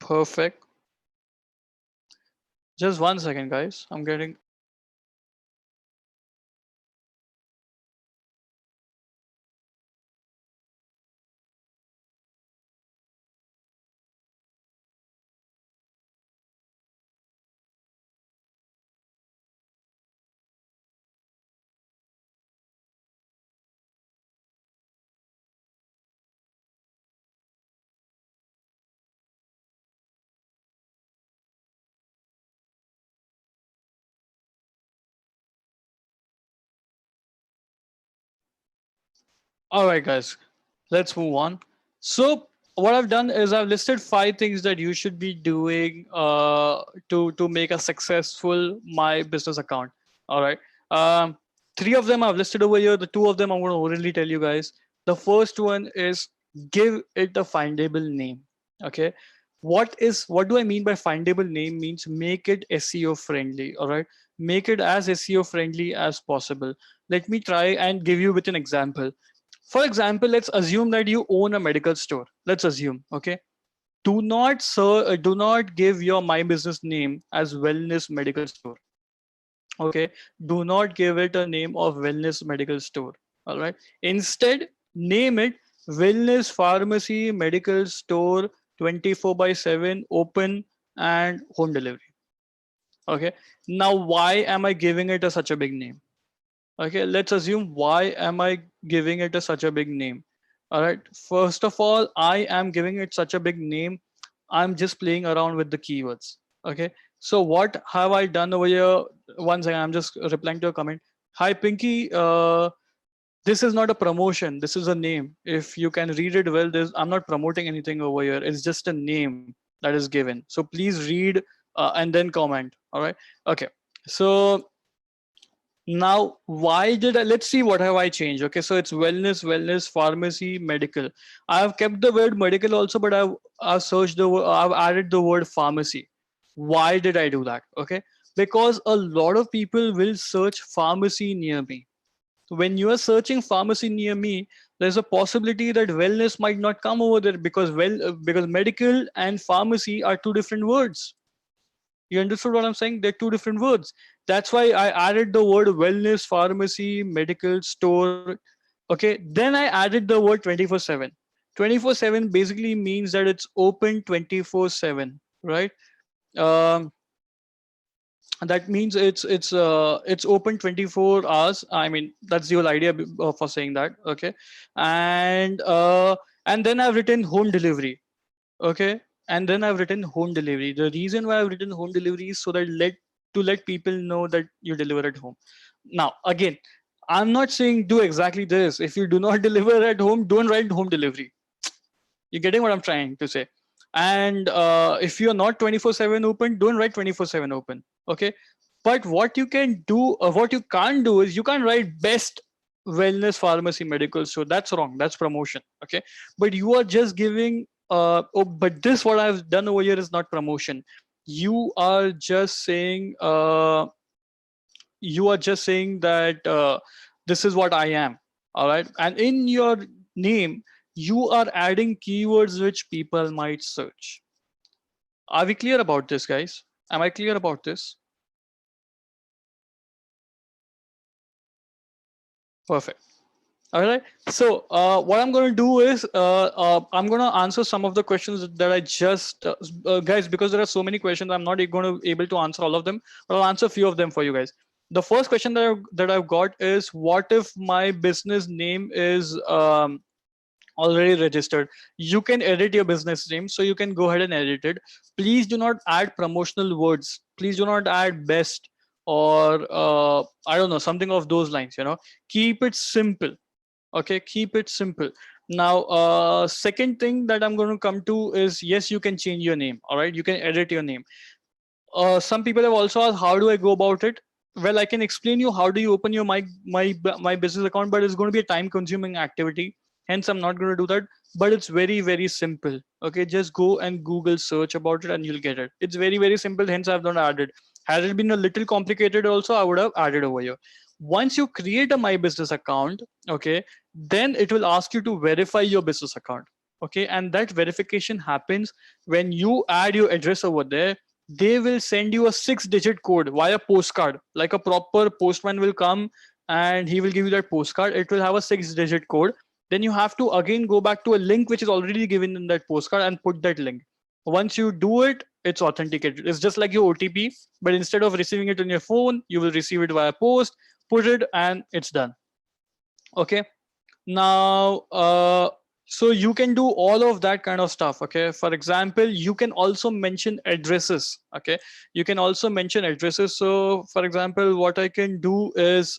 Perfect. Just 1 second, guys. I'm getting. All right, guys. Let's move on. So what I've done is I've listed 5 things that you should be doing to make a successful My Business account. All right. Um, 3 of them I've listed over here. The 2 of them I'm going to orally tell you guys. The first one is give it a findable name. Okay. What do I mean by findable name? Means make it SEO friendly. All right. Make it as SEO friendly as possible. Let me try and give you with an example. For example, let's assume that you own a medical store. Let's assume, okay? Do not give your My Business name as Wellness Medical Store. Okay, do not give it a name of Wellness Medical Store. All right. Instead, name it Wellness Pharmacy Medical Store 24 by 7 open and home delivery. Okay. Now, why am I giving it such a big name? Okay, let's assume why am I giving it such a big name? All right, first of all, I am giving it such a big name. I'm just playing around with the keywords. Okay, so what have I done over here? One second, I'm just replying to a comment. Hi Pinky, this is not a promotion, this is a name. If you can read it well, I'm not promoting anything over here, it's just a name that is given. So please read and then comment. All right, okay. So now, why did I, let's see what have I changed. Okay, so it's wellness, pharmacy, medical. I have kept the word medical also, but I've searched I've added the word pharmacy. Why did I do that? Okay, because a lot of people will search pharmacy near me. When you are searching pharmacy near me, there's a possibility that wellness might not come over there because because medical and pharmacy are 2 different words. You understood what I'm saying? They're 2 different words. That's why I added the word wellness, pharmacy, medical store. Okay. Then I added the word 24/7. 24/7 basically means that it's open 24/7, right? Um, that means it's open 24 hours. I mean, that's the whole idea for saying that. Okay. And and then I've written home delivery. Okay, and then I've written home delivery. The reason why I've written home delivery is so that let people know that you deliver at home. Now again, I'm not saying do exactly this. If you do not deliver at home, don't write home delivery. You're getting what I'm trying to say. And if you're not 24/7 open, don't write 24/7 open. Okay, but what you can do, what you can't do is you can't write best wellness pharmacy medical store. That's wrong, that's promotion. Okay, but you are just giving oh, but this what I've done over here is not promotion. You are just saying that this is what I am. All right, and in your name you are adding keywords which people might search. Are we clear about this, guys? Am I clear about this? Perfect. All right. So what I'm going to do is I'm going to answer some of the questions that I just guys, because there are so many questions, I'm not going to able to answer all of them, but I'll answer a few of them for you guys. The first question that I've got is, what if my business name is already registered? You can edit your business name, so you can go ahead and edit it. Please do not add promotional words. Please do not add best or I don't know, something of those lines. Keep it simple. Okay, keep it simple. Now second thing that I'm going to come to is, yes, you can change your name. All right, you can edit your name. Some people have also asked, how do I go about it? Well, I can explain you how do you open your my business account, but it's going to be a time consuming activity, hence I'm not going to do that. But it's very, very simple. Okay, just go and Google search about it and you'll get it. It's very, very simple, hence I've not added. Had it been a little complicated also, I would have added over here. Once you create a my business account, okay, then it will ask you to verify your business account. Okay, and that verification happens when you add your address over there. They will send you a 6-digit code via postcard, like a proper postman will come and he will give you that postcard. It will have a 6-digit code. Then you have to again go back to a link which is already given in that postcard and put that link. Once you do it, it's authenticated. It's just like your OTP, but instead of receiving it on your phone, you will receive it via post, put it, and it's done. Okay. Now, so you can do all of that kind of stuff. Okay. For example, you can also mention addresses. Okay. You can also mention addresses. So for example, what I can do is,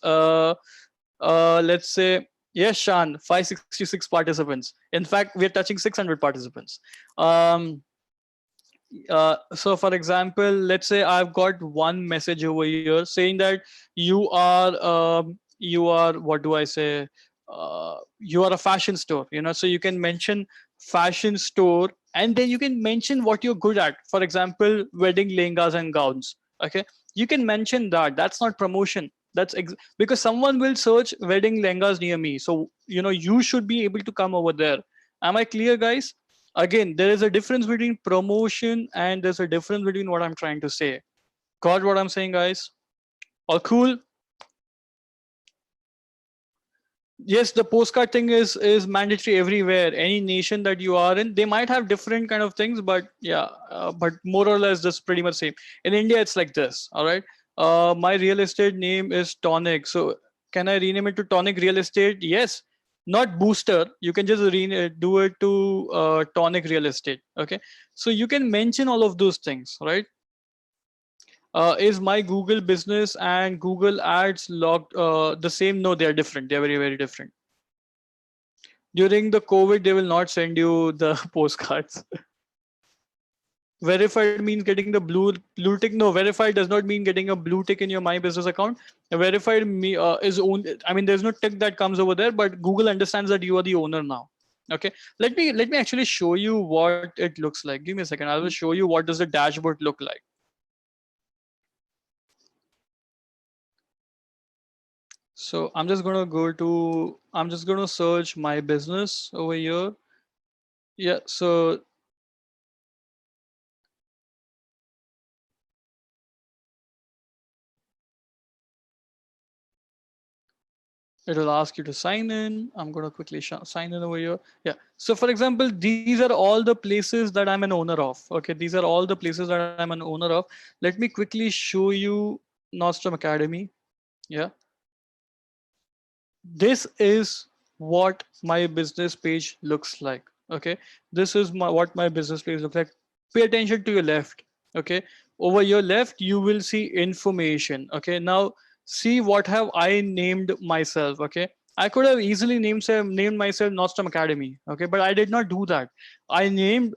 let's say, yes, Shan, 566 participants. In fact, we're touching 600 participants. So for example, let's say I've got one message over here saying that you are what do I say, you are a fashion store, so you can mention fashion store, and then you can mention what you're good at. For example, wedding lehengas and gowns. Okay, you can mention that. That's not promotion. Because someone will search wedding lehengas near me, so you should be able to come over there. Am I clear, guys? Again, there is a difference between promotion and there's a difference between what I'm trying to say. Got what I'm saying, guys? All cool? Yes, the postcard thing is mandatory everywhere. Any nation that you are in, they might have different kind of things, but yeah, but more or less just pretty much same. In India, it's like this. All right. My real estate name is Tonic. So can I rename it to Tonic Real Estate? Yes. Not Booster. You can just do it to Tonic Real Estate. Okay. So you can mention all of those things, right? Is my Google business and Google ads logged the same? No, they are different. They're very, very different. During the COVID, they will not send you the postcards. Verified means getting the blue tick. No, verified does not mean getting a blue tick in your My Business account. Verified is own. I mean, there's no tick that comes over there, but Google understands that you are the owner now. Okay, let me actually show you what it looks like. Give me a second. I will show you what does the dashboard look like. So I'm just gonna search My Business over here. Yeah, so it'll ask you to sign in. I'm gonna quickly sign in over here. Yeah. So for example, these are all the places that I'm an owner of. Okay, these are all the places that I'm an owner of. Let me quickly show you Nostrum Academy. Yeah. This is what my business page looks like. Okay, this is what my business page looks like. Pay attention to your left. Okay, over your left you will see information. Okay, now see what have I named myself. Okay, I could have easily named myself Nostrum Academy. Okay, but I did not do that. I named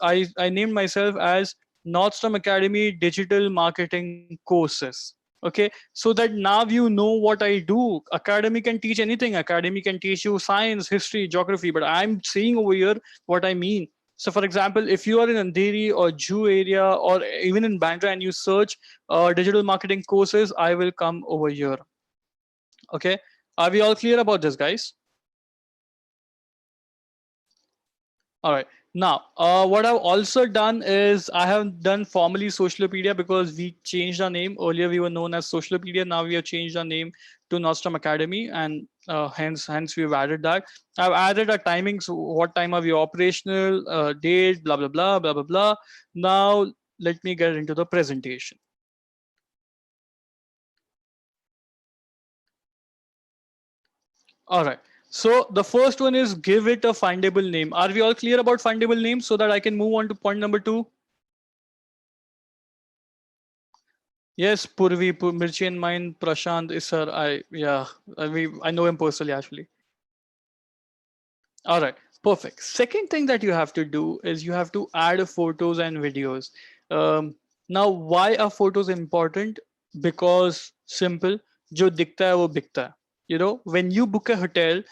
myself as Nostrum Academy Digital Marketing Courses. Okay, so that now you know what I do. Academy can teach anything. Academy can teach you science, history, geography, but I'm saying over here what I mean. So for example, if you are in Andheri or Jew area or even in Bandra and you search digital marketing courses, I will come over here. Okay, are we all clear about this, guys? All right. Now, what I've also done is I have done formally Socialopedia because we changed our name. Earlier, we were known as Socialopedia. Now we have changed our name to Nostrum Academy, and hence we've added that. I've added a timing. So what time are we operational? Date, blah blah blah blah blah blah. Now let me get into the presentation. All right. So the first one is give it a findable name. Are we all clear about findable names so that I can move on to point number 2? Yes, Purvi, Mirchi and mine, Prashant is sir. I know him personally actually. All right, perfect. Second thing that you have to do is you have to add photos and videos. Now, why are photos important? Because simple, जो दिखता है वो बिकता है. When you book a hotel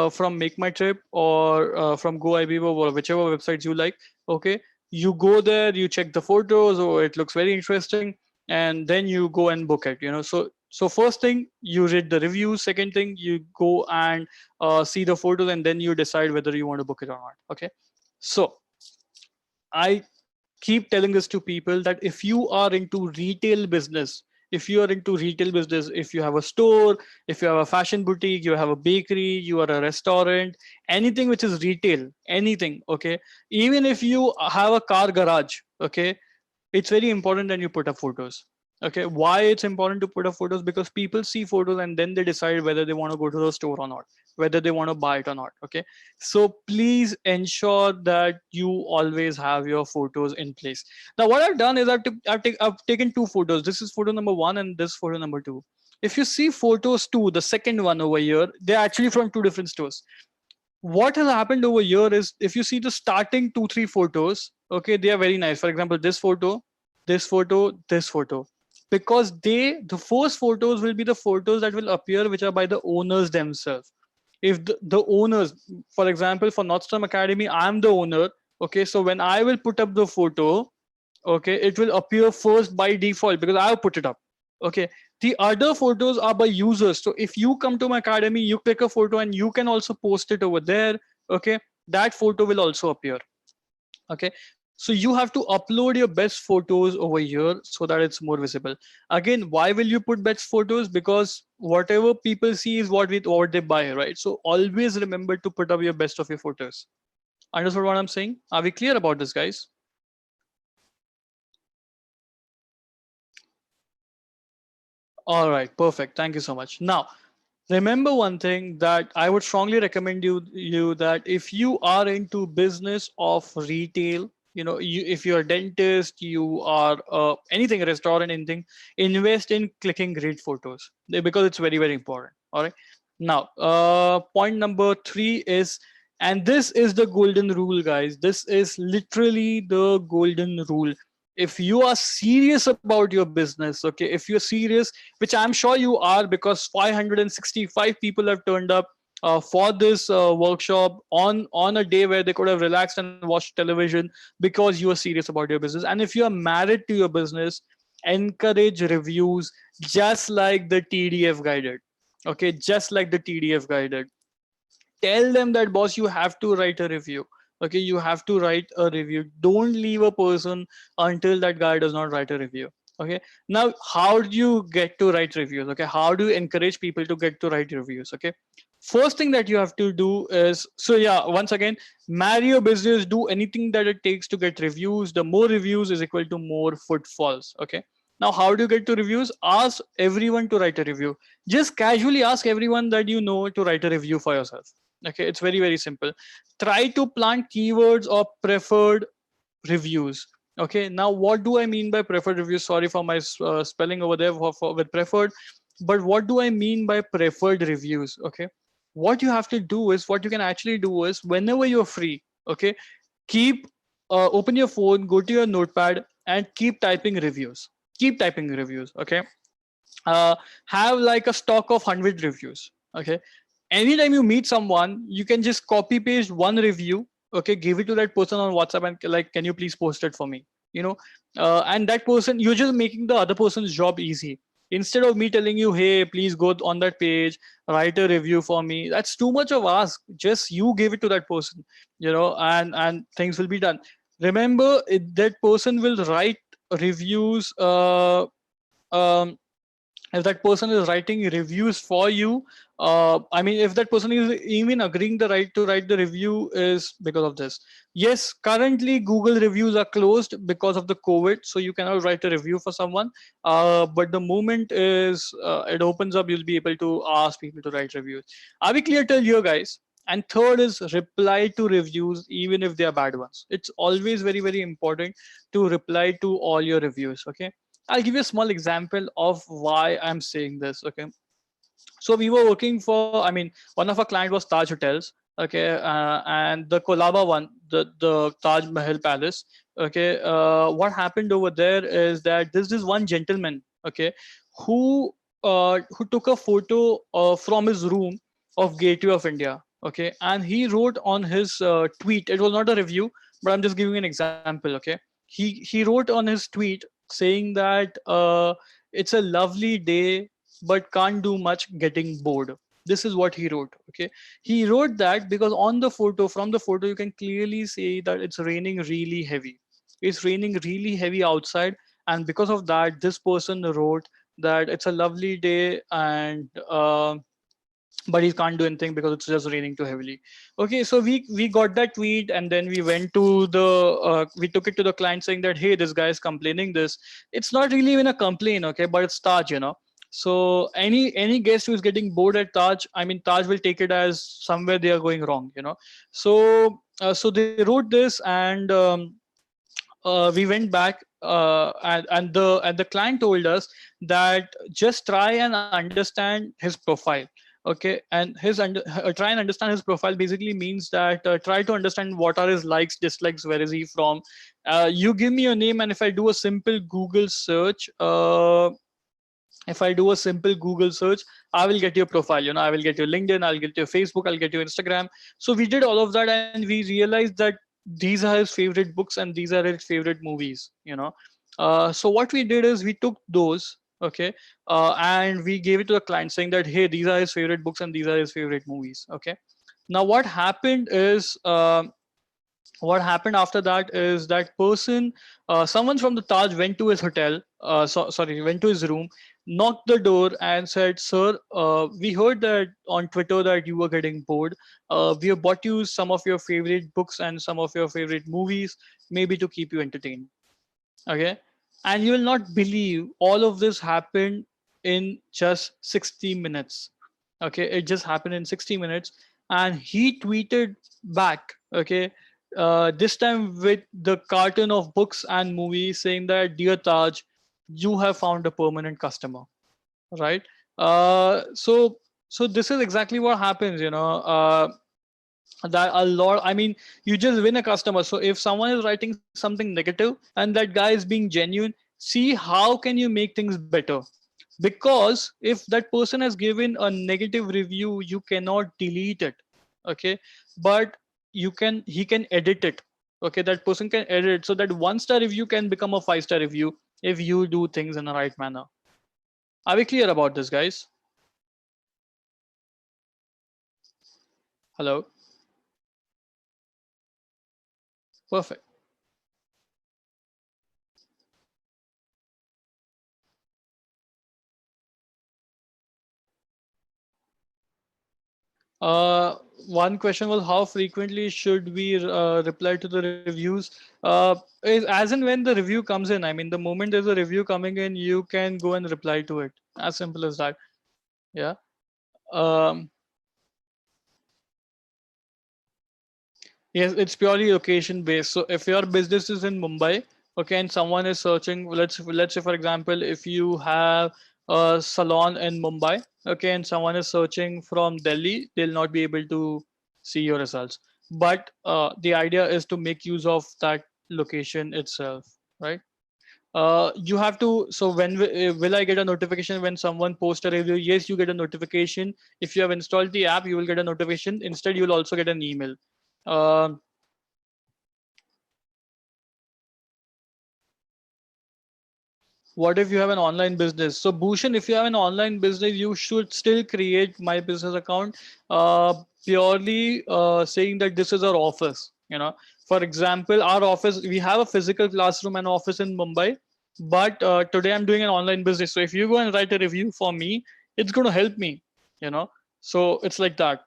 from Make My Trip or from GoIBibo or whichever websites you like, okay, you go there, you check the photos, or it looks very interesting, and then you go and book it. So first thing, you read the reviews. Second thing, you go and see the photos, and then you decide whether you want to book it or not. Okay. So I keep telling this to people that if you are into retail business, if you have a store, if you have a fashion boutique, you have a bakery, you are a restaurant, anything which is retail, anything, okay, even if you have a car garage, okay, it's very important that you put up photos. Okay, why it's important to put up photos? Because people see photos and then they decide whether they want to go to the store or not, whether they want to buy it or not. Okay, so please ensure that you always have your photos in place. Now what I've done is I've taken two photos. This is photo number one and this photo number two. If you see photos two, the second one over here, they're actually from two different stores. What has happened over here is, if you see the starting 2 3 photos, okay, they are very nice. For example, this photo, this photo, this photo, because the first photos will be the photos that will appear, which are by the owners themselves. If the owners, for example, for Nordstrom Academy, I'm the owner. Okay, so when I will put up the photo, okay, it will appear first by default because I've put it up. Okay, the other photos are by users. So if you come to my academy, you click a photo and you can also post it over there. Okay, that photo will also appear. Okay, so you have to upload your best photos over here so that it's more visible. Again, why will you put best photos? Because whatever people see is what they buy, right? So always remember to put up your best of your photos. Understood what I'm saying? Are we clear about this, guys? All right, perfect. Thank you so much. Now, remember one thing that I would strongly recommend you that if you are into business of retail, if you're a dentist, you are anything, a restaurant, anything, invest in clicking great photos because it's very, very important. All right. Now, point number three is, and this is the golden rule, guys. This is literally the golden rule. If you are serious about your business, okay, if you're serious, which I'm sure you are, because 565 people have turned up for this workshop on a day where they could have relaxed and watched television, because you are serious about your business. And if you are married to your business, encourage reviews, just like the TDF guided. Okay, just like the TDF guided. Tell them that, boss, you have to write a review. Okay, you have to write a review. Don't leave a person until that guy does not write a review. Okay, now how do you get to write reviews? Okay, how do you encourage people to get to write reviews? Okay, first thing that you have to do is, so yeah, once again, marry your business, do anything that it takes to get reviews. The more reviews is equal to more footfalls. Okay, now how do you get to reviews? Ask everyone to write a review. Just casually ask everyone that you know to write a review for yourself. Okay, it's very, very simple. Try to plant keywords or preferred reviews. Okay, now what do I mean by preferred reviews? Sorry for my spelling over there with preferred, but what do I mean by preferred reviews? Okay, what you have to do is, what you can actually do is, whenever you're free, okay, keep open your phone, go to your notepad and keep typing reviews. Keep typing reviews. Okay, uh, have like a stock of 100 reviews. Okay, anytime you meet someone, you can just copy paste one review. Okay, give it to that person on WhatsApp and like, can you please post it for me? And that person, you're just making the other person's job easy. Instead of me telling you, hey, please go on that page, write a review for me, that's too much of ask. Just you give it to that person, and things will be done. Remember, that person will write reviews. Um, if that person is writing reviews for you, I mean, if that person is even agreeing the right to write the review, is because of this. Yes, currently Google reviews are closed because of the COVID, so you cannot write a review for someone, but the moment is it opens up, you'll be able to ask people to write reviews. Are we clear till here, guys? And third is, reply to reviews even if they are bad ones. It's always very, very important to reply to all your reviews. Okay, I'll give you a small example of why I'm saying this. Okay, so we were working for, I mean, one of our client was Taj Hotels. Okay, and the Kolaba one, the Taj Mahal Palace. Okay, what happened over there is that this is one gentleman. Okay, who took a photo from his room of Gateway of India. Okay, and he wrote on his tweet. It was not a review, but I'm just giving an example. Okay, he wrote on his tweet saying that it's a lovely day but can't do much, getting bored. This is what he wrote. Okay, he wrote that because on the photo, from the photo, you can clearly see that it's raining really heavy. It's raining really heavy outside, and because of that, this person wrote that it's a lovely day, and but he can't do anything because it's just raining too heavily. Okay, so we got that tweet, and then we went to the we took it to the client saying that, hey, this guy is complaining this. It's not really even a complaint, okay, but it's Taj, you know. So any guest who is getting bored at Taj, I mean, Taj will take it as somewhere they are going wrong, you know. So so they wrote this, and we went back, and the client told us that just try and understand his profile. Okay, and try and understand his profile basically means that try to understand what are his likes, dislikes, where is he from. You give me your name, and if I do a simple Google search, if I do a simple Google search, I will get your profile. You know, I will get your LinkedIn, I'll get your Facebook, I'll get your Instagram. So we did all of that, and we realized that these are his favorite books and these are his favorite movies. You know, so what we did is we took those, okay, and we gave it to the client saying that, hey, these are his favorite books and these are his favorite movies. Okay. Now what happened is. What happened after that is that person, someone from the Taj went to his hotel, sorry, went to his room, knocked the door and said, sir, we heard that on Twitter that you were getting bored. We have bought you some of your favorite books and some of your favorite movies, maybe to keep you entertained. Okay. And you will not believe all of this happened in just 60 minutes. Okay, it just happened in 60 minutes, and he tweeted back, okay, this time with the carton of books and movies, saying that, dear Taj, you have found a permanent customer, right? So this is exactly what happens, you know. That a lot, I mean, you just win a customer. So if someone is writing something negative and that guy is being genuine, see how can you make things better. Because if that person has given a negative review, you cannot delete it. Okay, but you can, he can edit it. Okay, that person can edit it so that 1 star review can become a 5 star review if you do things in the right manner. Are we clear about this, guys? Hello. Perfect. Uh, One question was, how frequently should we reply to the reviews? Is as and when the review comes in. I mean, the moment there's a review coming in, you can go and reply to it. As simple as that. Yeah. Um, yes, it's purely location based. So if your business is in Mumbai, okay, and someone is searching, let's say for example, if you have a salon in Mumbai, okay, and someone is searching from Delhi, they'll not be able to see your results. But the idea is to make use of that location itself, right? You have to. So when will I get a notification when someone posts a review? Yes, you get a notification. If you have installed the app, you will get a notification. Instead, you will also get an email. Um what if you have an online business? So Bhushan, if you have an online business, you should still create my business account, purely saying that this is our office. You know, for example, our office, we have a physical classroom and office in Mumbai, but today I'm doing an online business. So if you go and write a review for me, it's going to help me. You know, so it's like that.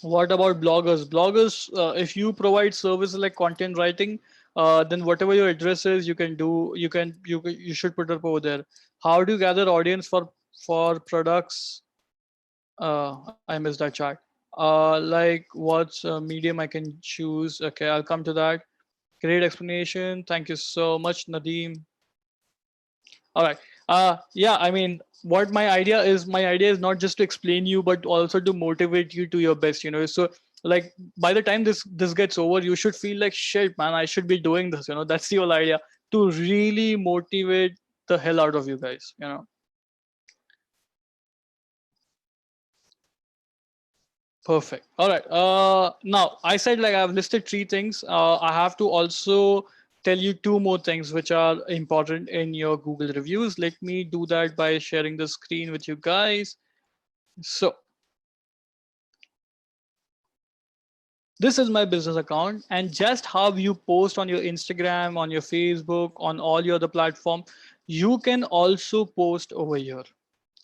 What about bloggers? Bloggers, if you provide services like content writing, then whatever your address is, you can do. You should put up over there. How do you gather audience for products? I missed that chart. Like what's medium I can choose? Okay, I'll come to that. Great explanation. Thank you so much, Nadeem. All right. Yeah, I mean, what my idea is not just to explain you, but also to motivate you to your best, you know. So like by the time this gets over, you should feel like, shit, man, I should be doing this, you know. That's the whole idea, to really motivate the hell out of you guys, you know. Perfect. All right. Now I said, like, I've listed three things. I have to also tell you two more things which are important in your Google reviews. Let me do that by sharing the screen with you guys. So this is my business account, and just how you post on your Instagram, on your Facebook, on all your other platform, you can also post over here.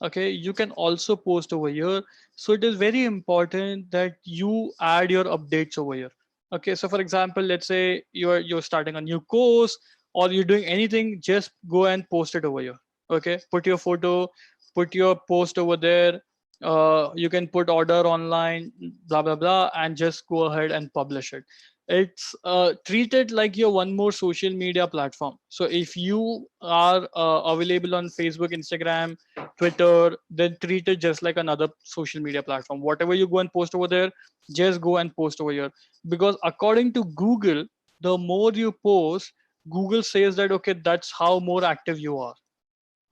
Okay, you can also post over here. So it is very important that you add your updates over here. Okay, so for example, let's say you're starting a new course or you're doing anything, just go and post it over here. Okay, put your photo, put your post over there. You can put order online, blah blah blah, and just go ahead and publish it. It's treated like your one more social media platform. So if you are available on Facebook, Instagram, Twitter, then treat it just like another social media platform. Whatever you go and post over there, just go and post over here. Because according to Google, the more you post, Google says that, okay, that's how more active you are.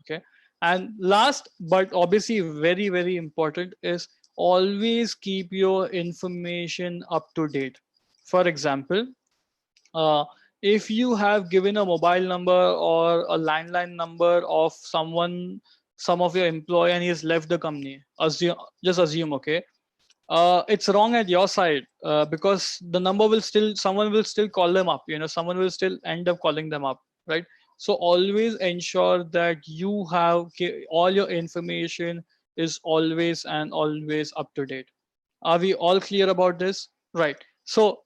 Okay. And last, but obviously very, very important, is always keep your information up to date. For example, uh, if you have given a mobile number or a landline number of someone, some of your employee, and he has left the company, just assume, okay, it's wrong at your side, because the number will still, someone will still call them up, someone will still end up calling them up, right? So always ensure that you have all your information is always and always up to date. Are we all clear about this? Right. So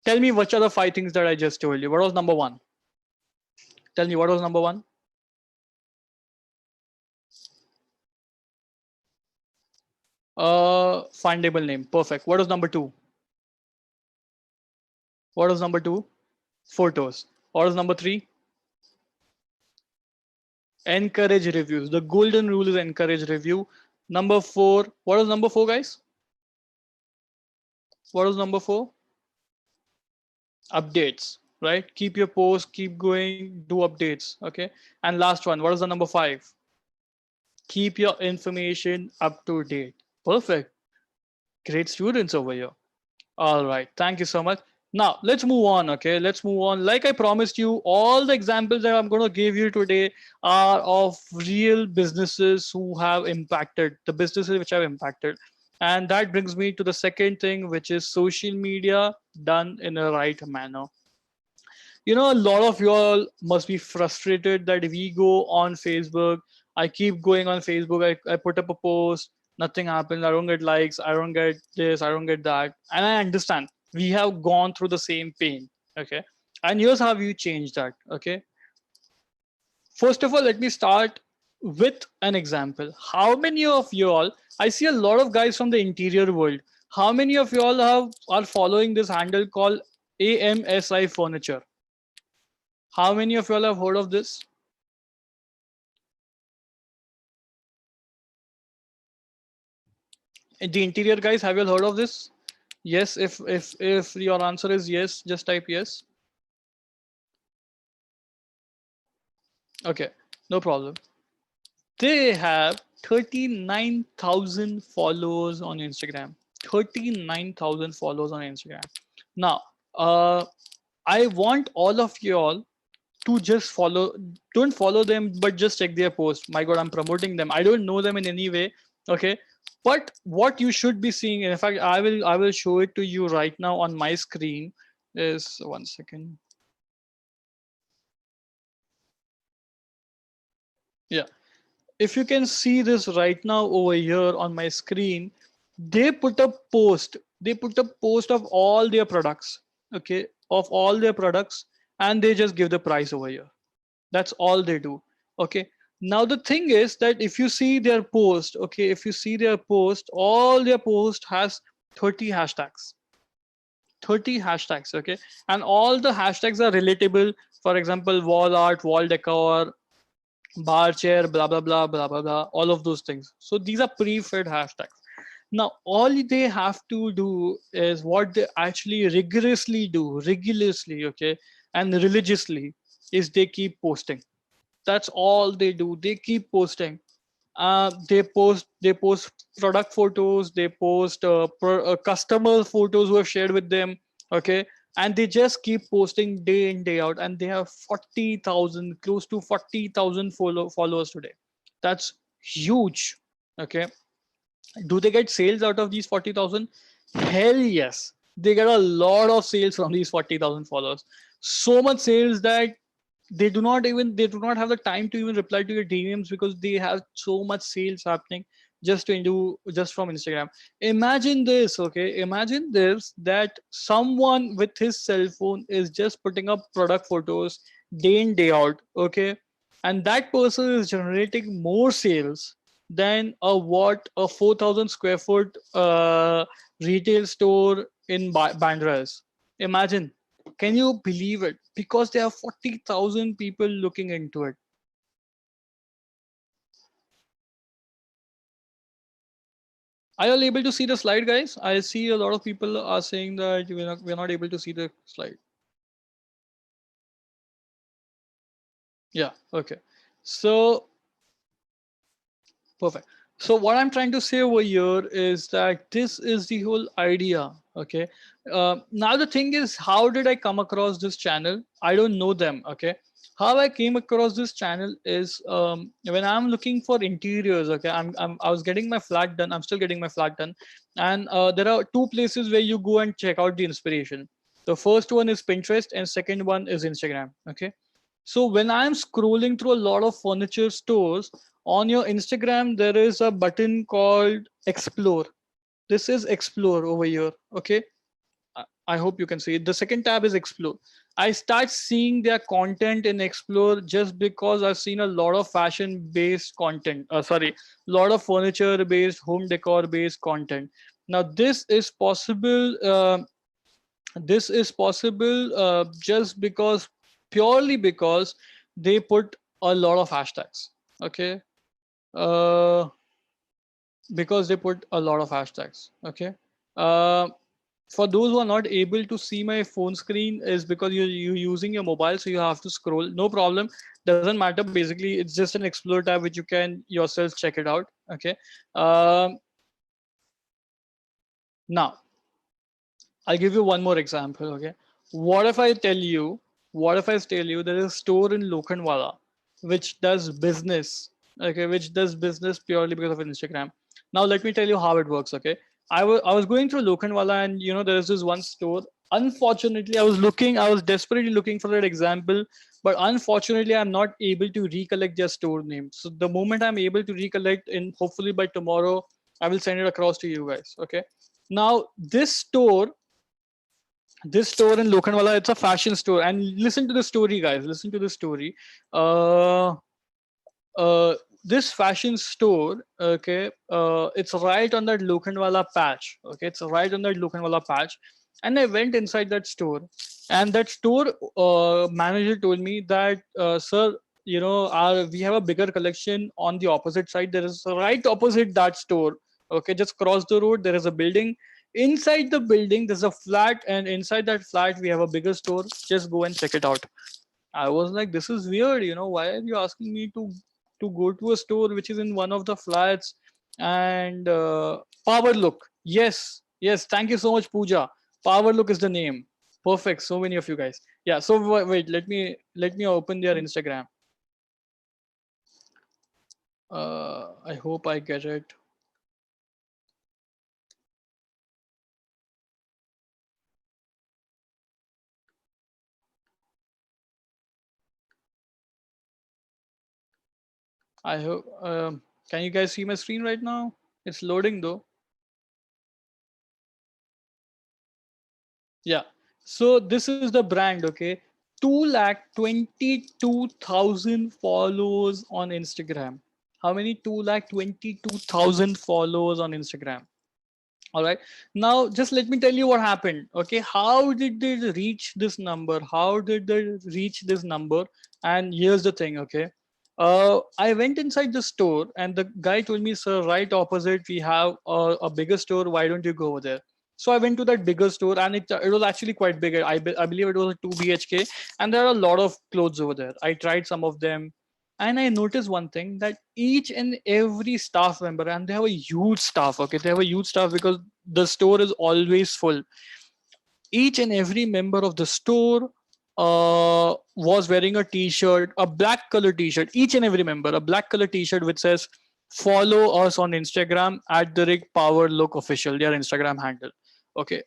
tell me, which are the five things that I just told you? What was number one? Tell me, what was number one? Findable name. Perfect. What was number two? What was number two? Photos. What was number three? Encourage reviews. The golden rule is encourage review. Number four. What was number four, guys? What was number four? Updates, right? Keep your post, keep going, do updates. Okay. And last one, what is the number five? Keep your information up to date. Perfect. Great students over here. All right. Thank you so much. Now let's move on. Okay, let's move on. Like I promised you, all the examples that I'm going to give you today are of real businesses who have impacted, the businesses which have impacted. And that brings me to the second thing, which is social media done in a right manner. A lot of you all must be frustrated that we go on Facebook. I keep going on Facebook. I put up a post, nothing happens. I don't get likes. I don't get this. I don't get that. And I understand. We have gone through the same pain. Okay. And here's how you change that. Okay. First of all, let me start with an example. How many of you all, I see a lot of guys from the interior world. How many of you all are following this handle called AMSI Furniture? How many of you all have heard of this? The interior guys, have you all heard of this? Yes, if your answer is yes, just type yes. Okay, no problem. They have 39,000 followers on Instagram. 39,000 followers on Instagram. Now, I want all of you all to just follow, don't follow them, but just check their post. My God, I'm promoting them. I don't know them in any way. Okay. But what you should be seeing, in fact, I will show it to you right now on my screen, is one second. Yeah. If you can see this right now over here on my screen, they put a post. They put a post of all their products. Okay. Of all their products, and they just give the price over here. That's all they do. Okay. Now the thing is that if you see their post, okay, if you see their post, all their post has 30 hashtags. 30 hashtags, okay, and all the hashtags are relatable. For example, wall art, wall decor, bar chair, blah blah blah blah blah blah, all of those things. So these are pre-fed hashtags. Now all they have to do is what they actually rigorously, okay, and religiously, is they keep posting. That's all they do. They keep posting. They post product photos. They post customer photos who have shared with them. Okay, and they just keep posting day in day out, and they have 40,000, close to 40,000 followers today. That's huge. Okay, do they get sales out of these 40,000? Hell yes, they get a lot of sales from these 40,000 followers. So much sales that they do not have the time to even reply to your DMs, because they have so much sales happening just from Instagram. Imagine this, okay? Imagine this, that someone with his cell phone is just putting up product photos day in day out, okay? And that person is generating more sales than a 4,000 square foot retail store in Bandra is. Imagine. Can you believe it? Because there are 40,000 people looking into it. Are you all able to see the slide, guys? I see a lot of people are saying that we're not able to see the slide. Yeah, okay. So, perfect. So what I'm trying to say over here is that this is the whole idea. Okay. Now the thing is, how did I come across this channel? I don't know them. Okay. How I came across this channel is when I'm looking for interiors. Okay. I was getting my flat done. I'm still getting my flat done, and there are two places where you go and check out the inspiration. The first one is Pinterest, and second one is Instagram. Okay. So when I'm scrolling through a lot of furniture stores, on your Instagram, there is a button called Explore. This is Explore over here. Okay. I hope you can see it. The second tab is Explore. I start seeing their content in Explore just because I've seen a lot of fashion based content. Lot of furniture based, home decor based content. Now, this is possible just because, purely because they put a lot of hashtags. Okay. uh, because they put a lot of hashtags. Okay. uh, for those who are not able to see my phone screen, is because you're using your mobile, so you have to scroll. No problem, doesn't matter. Basically, it's just an Explore tab which you can yourself check it out. Okay. um, Now I'll give you one more example. Okay. What if I tell you, there is a store in Lokhandwala which does business, okay, which does business purely because of Instagram. Now let me tell you how it works. Okay. I was going through Lokhandwala, and there is this one store. Unfortunately, I was desperately looking for that example, but unfortunately, I'm not able to recollect their store name. So the moment I'm able to recollect, in hopefully by tomorrow, I will send it across to you guys. Okay. Now this store in Lokhandwala, it's a fashion store. And listen to the story, guys. Listen to the story. Uh, this fashion store, okay, it's right on that Lokhandwala patch. Okay, it's right on that Lokhandwala patch. And I went inside that store, and that store manager told me that, sir, we have a bigger collection on the opposite side. There is right opposite that store. Okay, just cross the road. There is a building. Inside the building, there's a flat, and inside that flat, we have a bigger store. Just go and check it out. I was like, this is weird. Why are you asking me to go to a store which is in one of the flats? And Power Look. Yes, yes. Thank you so much, Pooja. Power Look is the name. Perfect. So many of you guys. Yeah. So wait. Let me open their Instagram. I hope I get it. I hope. Can you guys see my screen right now? It's loading though. Yeah. So this is the brand. Okay. 222,000 followers on Instagram. How many? 222,000 followers on Instagram. All right. Now, just let me tell you what happened. Okay. How did they reach this number? How did they reach this number? And here's the thing. Okay. I went inside the store, and the guy told me, sir, right opposite, we have a bigger store. Why don't you go over there? So I went to that bigger store, and it was actually quite big. I believe it was a 2 BHK, and there are a lot of clothes over there. I tried some of them, and I noticed one thing, that each and every staff member, and they have a huge staff. Okay, they have a huge staff because the store is always full. each and every member of the store was wearing a t-shirt, a black color t-shirt, each and every member, a black color t-shirt which says follow us on Instagram at the Rig Power Look Official, their Instagram handle. Okay,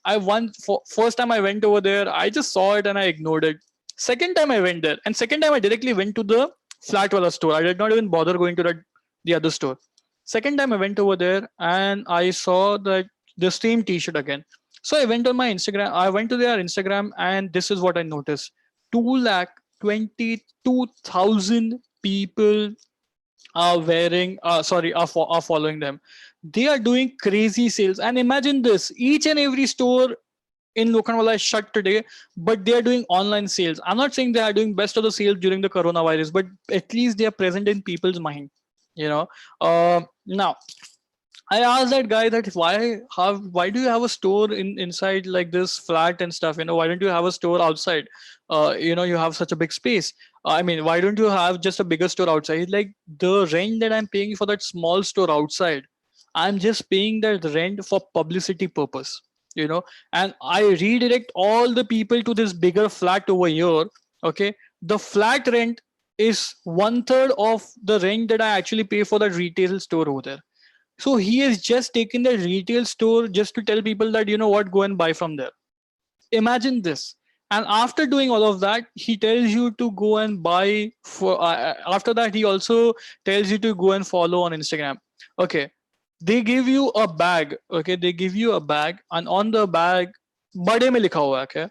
first time I went over there, I just saw it and I ignored it. Second time I went there, and second time I directly went to the Flatwala store. I did not even bother going to the other store. Second time I went over there and I saw that the same t-shirt again. So I went on my Instagram. I went to their Instagram and this is what I noticed: 222,000 people are wearing. Are following them. They are doing crazy sales. And imagine this: each and every store in Lokhandwala is shut today, but they are doing online sales. I'm not saying they are doing best of the sales during the coronavirus, but at least they are present in people's mind. You know. Now I asked that guy that why do you have a store inside like this flat and stuff? Why don't you have a store outside? You have such a big space. I mean, why don't you have just a bigger store outside? He's like, the rent that I'm paying for that small store outside, I'm just paying that rent for publicity purpose. And I redirect all the people to this bigger flat over here. Okay, the flat rent is 1/3 of the rent that I actually pay for that retail store over there. So he has just taken the retail store just to tell people that, what, go and buy from there. Imagine this. And after doing all of that, he tells you to go and buy after that, he also tells you to go and follow on Instagram. Okay. They give you a bag. Okay. They give you a bag, and on the bag, bade mein likha hua hai, okay?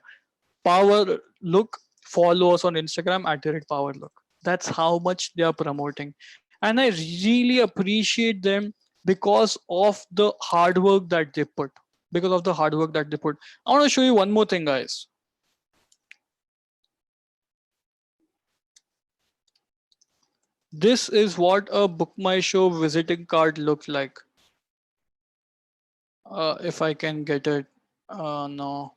Power Look, follow us on Instagram at the rate Power Look. That's how much they are promoting. And I really appreciate them because of the hard work that they put. Because of the hard work that they put. I want to show you one more thing, guys. This is what a Book My Show visiting card looks like. If I can get it. No.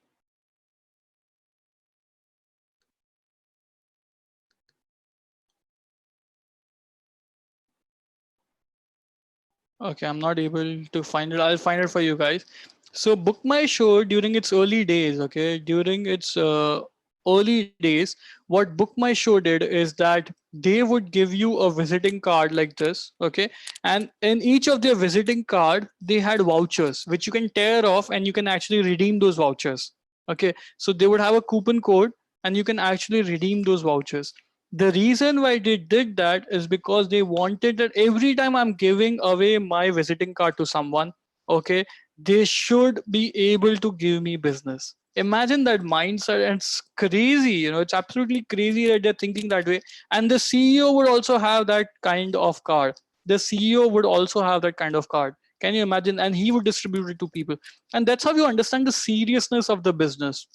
Okay, I'm not able to find it. I'll find it for you guys. So Book My Show during its early days, okay, during its early days, what Book My Show did is that they would give you a visiting card like this, okay, and in each of their visiting card, they had vouchers which you can tear off and you can actually redeem those vouchers. Okay, so they would have a coupon code and you can actually redeem those vouchers. The reason why they did that is because they wanted that every time I'm giving away my visiting card to someone, okay, they should be able to give me business. Imagine that mindset, and it's crazy, it's absolutely crazy that they're thinking that way. And the CEO would also have that kind of card. The CEO would also have that kind of card. Can you imagine? And he would distribute it to people. And that's how you understand the seriousness of the business.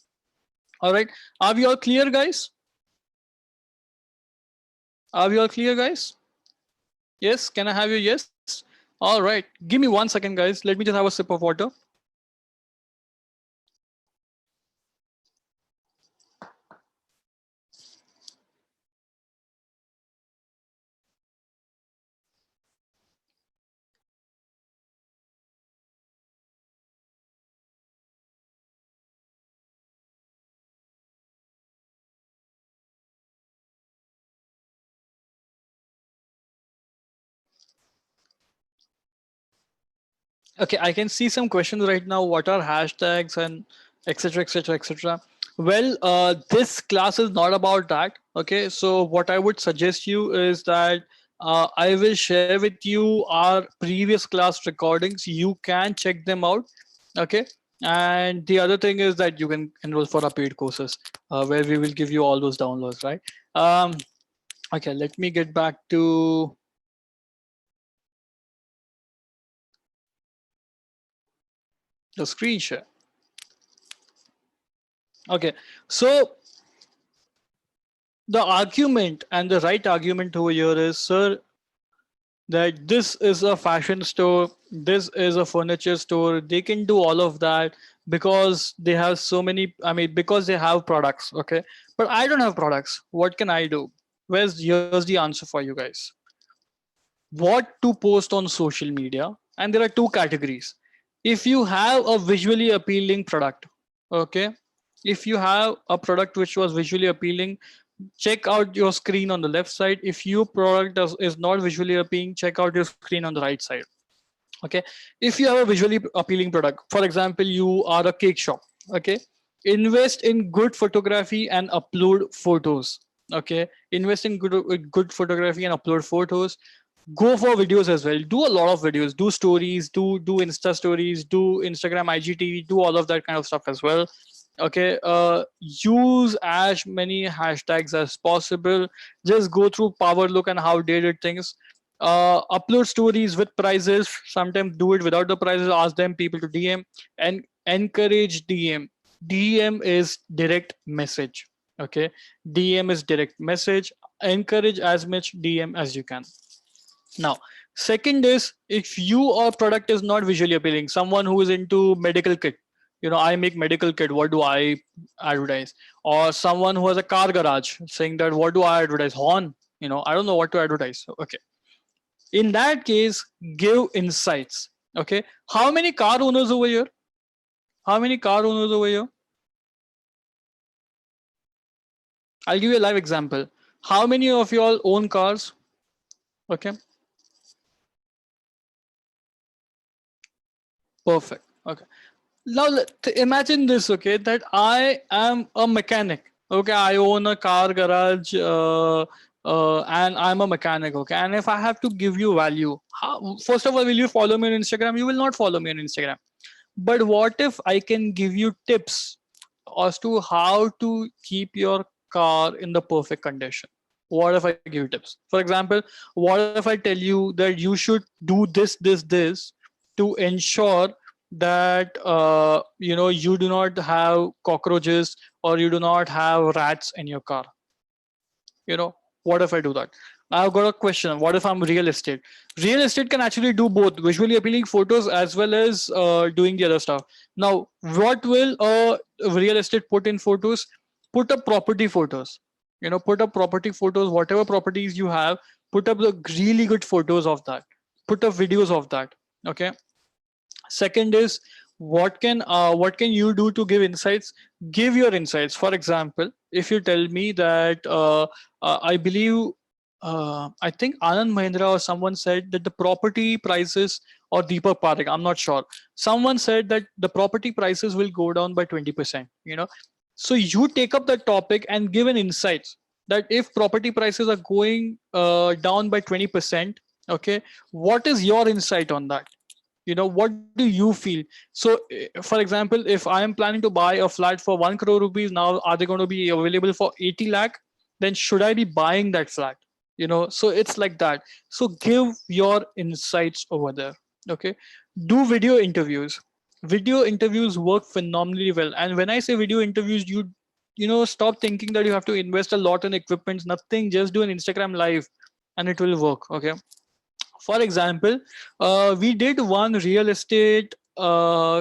All right. Are we all clear, guys? Are we all clear, guys? Yes, can I have your yes? All right, give me 1 second, guys. Let me just have a sip of water. Okay, I can see some questions right now. What are hashtags and etc. etc. etc. Well, this class is not about that. Okay, so what I would suggest you is that I will share with you our previous class recordings. You can check them out. Okay, and the other thing is that you can enroll for our paid courses where we will give you all those downloads, right? Okay, let me get back to the screen share. Okay, so the argument and the right argument over here is, sir, that this is a fashion store, this is a furniture store, they can do all of that because they have so many, because they have products. Okay, but I don't have products. What can I do? Here's the answer for you guys. What to post on social media? And there are two categories. If you have a visually appealing product, okay, If you have a product which was visually appealing, check out your screen on the left side. If your product is not visually appealing, check out your screen on the right side. Okay, if you have a visually appealing product, for example, you are a cake shop, okay, invest in good photography and upload photos. Okay, invest in good photography and upload photos. Go for videos as well. Do a lot of videos, do stories, do Insta stories, do Instagram IGTV, do all of that kind of stuff as well. Okay, use as many hashtags as possible. Just go through power look and how they did things. Upload stories with prizes. Sometimes do it without the prizes. Ask them people to DM and encourage DM. DM is direct message. Okay, DM is direct message. Encourage as much DM as you can. Now, second is, if your product is not visually appealing, someone who is into medical kit, I make medical kit, what do I advertise? Or someone who has a car garage saying that, what do I advertise? Horn, I don't know what to advertise. Okay. In that case, give insights. Okay. How many car owners over here? How many car owners over here? I'll give you a live example. How many of you all own cars? Okay. Perfect. Okay. Now imagine this, okay, that I am a mechanic. Okay, I own a car garage, and I'm a mechanic. Okay, and if I have to give you value, first of all, will you follow me on Instagram? You will not follow me on Instagram. But what if I can give you tips as to how to keep your car in the perfect condition? What if I give you tips? For example, what if I tell you that you should do this to ensure that you do not have cockroaches or you do not have rats in your car? What if I do that? I've got a question. What if I'm real estate? Real estate can actually do both visually appealing photos as well as doing the other stuff. Now, what will a real estate put in photos? Put up property photos. Put up property photos, whatever properties you have, put up the really good photos of that. Put up videos of that. Okay. Second is, what can you do to give insights? Give your insights. For example, if you tell me that I believe I think Anand Mahindra or someone said that the property prices, or Deepak Parekh, I'm not sure. Someone said that the property prices will go down by 20%. So you take up that topic and give an insight that if property prices are going down by 20%, okay, what is your insight on that? What do you feel? So for example, if I am planning to buy a flat for 1 crore rupees, now are they going to be available for 80 lakh? Then should I be buying that flat? So it's like that. So give your insights over there. Okay. Do video interviews. Video interviews work phenomenally well. And when I say video interviews, stop thinking that you have to invest a lot in equipment. Nothing, just do an Instagram live and it will work. Okay. For example, we did one real estate webinar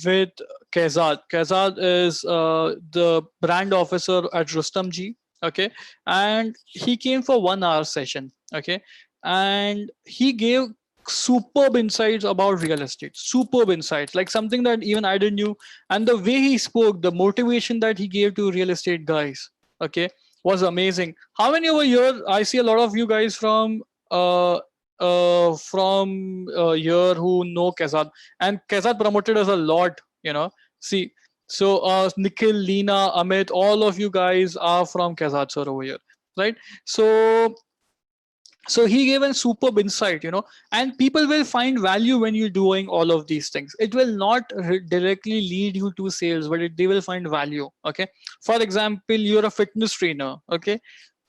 with Kezad. Kezad is the brand officer at Rustam Ji. Okay, and he came for 1 hour session. Okay, and he gave superb insights about real estate. Superb insights, like something that even I didn't knew. And the way he spoke, the motivation that he gave to real estate guys. Okay, was amazing. How many over here? I see a lot of you guys from here who know Kezad, and Kezad promoted us a lot. See, so Nikhil, Leena, Amit, all of you guys are from Kezad sir over here, right? So he gave a superb insight, and people will find value when you're doing all of these things. It will not directly lead you to sales, but they will find value. Okay. For example, you're a fitness trainer. Okay.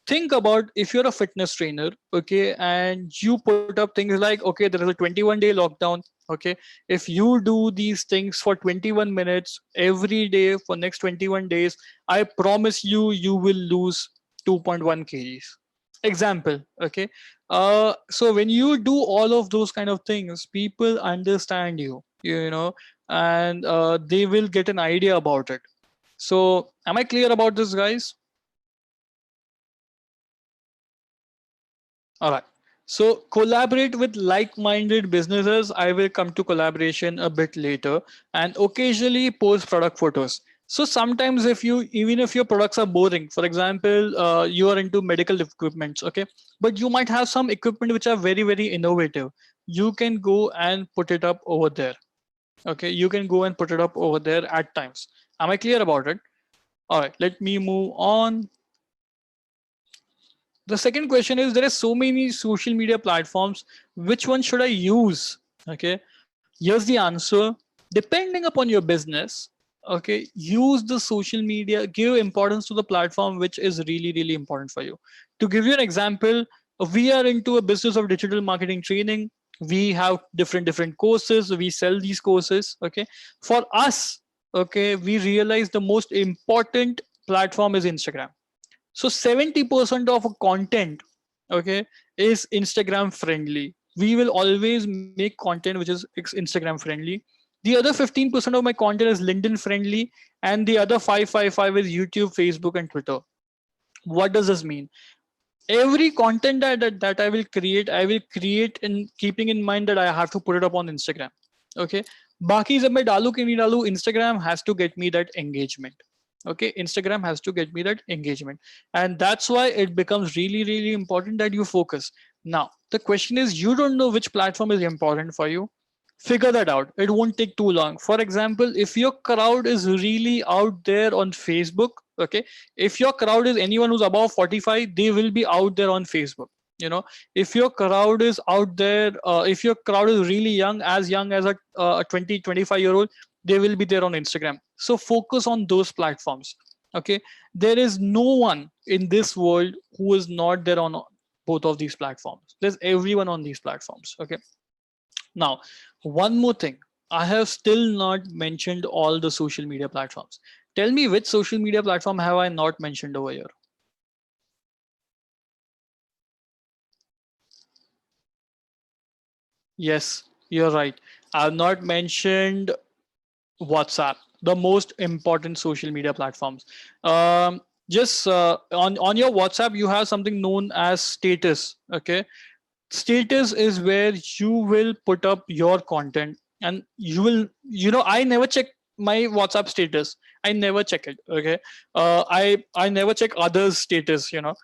Think about if you're a fitness trainer, okay, and you put up things like, okay, there is a 21-day lockdown. Okay. If you do these things for 21 minutes every day for next 21 days, I promise you, you will lose 2.1 kgs. Example. Okay. So when you do all of those kind of things, people understand you, and they will get an idea about it. So am I clear about this, guys? All right. So collaborate with like-minded businesses. I will come to collaboration a bit later, and occasionally post product photos. So sometimes if you, even if your products are boring, for example, you are into medical equipments, okay, but you might have some equipment which are very, very innovative. You can go and put it up over there. Okay, you can go and put it up over there at times. Am I clear about it? All right, let me move on. The second question is, there are so many social media platforms. Which one should I use? Okay, here's the answer. Depending upon your business, okay, use the social media, give importance to the platform which is really, really important for you. To give you an example, we are into a business of digital marketing training. We have different courses, we sell these courses. Okay, for us, okay, we realize the most important platform is Instagram. So 70% of content, okay, is Instagram friendly. We will always make content which is Instagram friendly. The other 15% of my content is LinkedIn friendly, and the other 555 is YouTube, Facebook, and Twitter. What does this mean? Every content that I will create in keeping in mind that I have to put it up on Instagram. Okay. Baki jab main dalu ki nahi dalu, Instagram has to get me that engagement. Okay, Instagram has to get me that engagement, and that's why it becomes really, really important that you focus. Now the question is, you don't know which platform is important for you. Figure that out. It won't take too long. For example, if your crowd is really out there on Facebook, okay, if your crowd is anyone who's above 45, they will be out there on Facebook. You know, if your crowd is out there, if your crowd is really young as a 20 25 year old, they will be there on Instagram. So focus on those platforms. Okay, there is no one in this world who is not there on both of these platforms. There's everyone on these platforms. Okay, now, one more thing. I have still not mentioned all the social media platforms. Tell me, which social media platform have I not mentioned over here? Yes, you're right. I've not mentioned WhatsApp, the most important social media platforms. Just on your WhatsApp, you have something known as status. Okay, status is where you will put up your content, and you will, you know, I never check my WhatsApp status. I never check it. Okay, I never check others status, you know,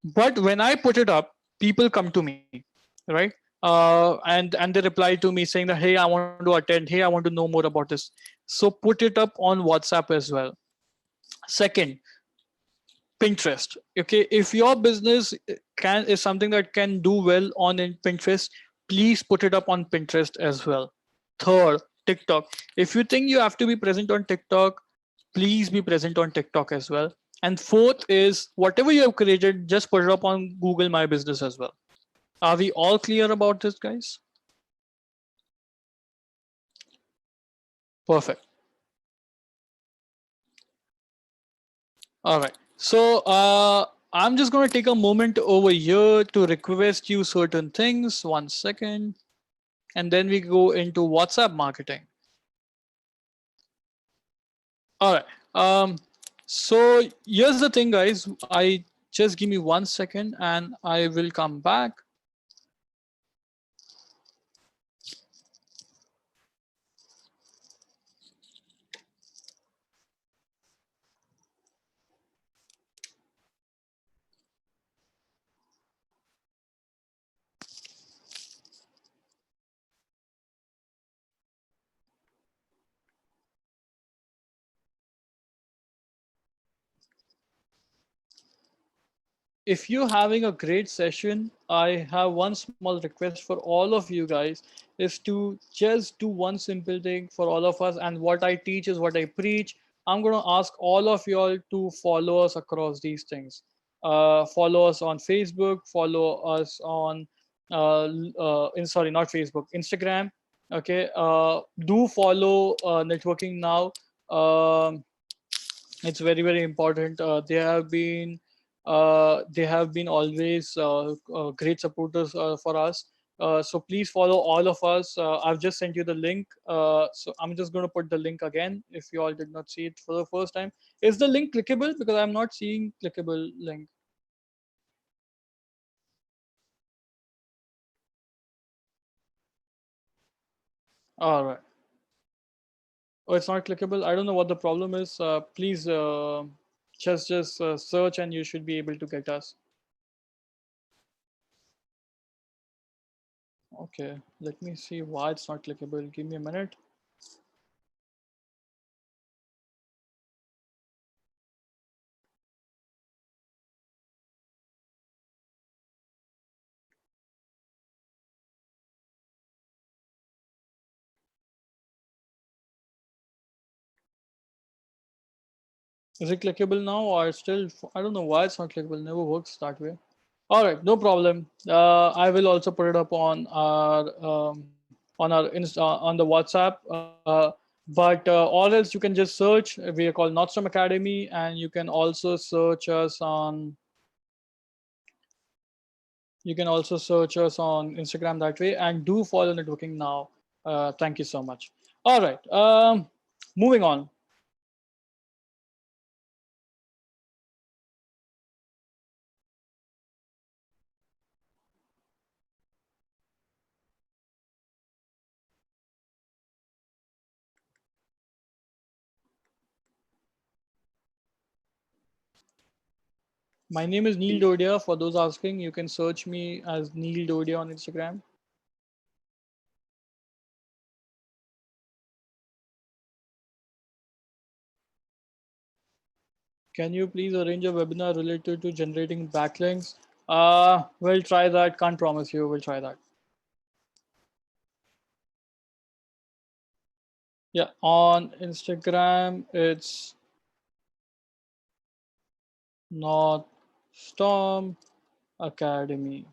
but when I put it up, people come to me, right? And they reply to me saying that, hey, I want to attend, hey, I want to know more about this. So put it up on WhatsApp as well. Second, Pinterest. Okay, if your business can is something that can do well on in Pinterest, please put it up on Pinterest as well. Third, TikTok. If you think you have to be present on TikTok, please be present on TikTok as well. And fourth is, whatever you have created, just put it up on Google My Business as well. Are we all clear about this, guys? Perfect. All right. So I'm just going to take a moment over here to request you certain things. 1 second. And then we go into WhatsApp marketing. All right. So here's the thing, guys. I just give me 1 second and I will come back. If you're having a great session, I have one small request for all of you guys, is to just do one simple thing for all of us. And what I teach is what I preach. I'm going to ask all of y'all to follow us across these things. Follow us on Facebook, follow us on, sorry, not Facebook, Instagram. Okay. Do follow Networking Now. Um, it's very, very important. They have been always great supporters for us. So please follow all of us. I've just sent you the link. So I'm just going to put the link again if you all did not see it for the first time. Is the link clickable? Because I'm not seeing clickable link. All right. Oh, it's not clickable. I don't know what the problem is. Please just search and you should be able to get us. Okay, let me see why it's not clickable. Give me a minute. Is it clickable now or still? I don't know why it's not clickable. It never works that way. All right, no problem. I will also put it up on the WhatsApp. But or else you can just search. We are called Nordstrom Academy, and you can also search us on. You can also search us on Instagram that way, and do follow networking now. Thank you so much. All right, moving on. My name is Neil Dodia. For those asking, you can search me as Neil Dodia on Instagram. Can you please arrange a webinar related to generating backlinks? We'll try that. Can't promise you. We'll try that. Yeah, on Instagram, it's not Storm Academy.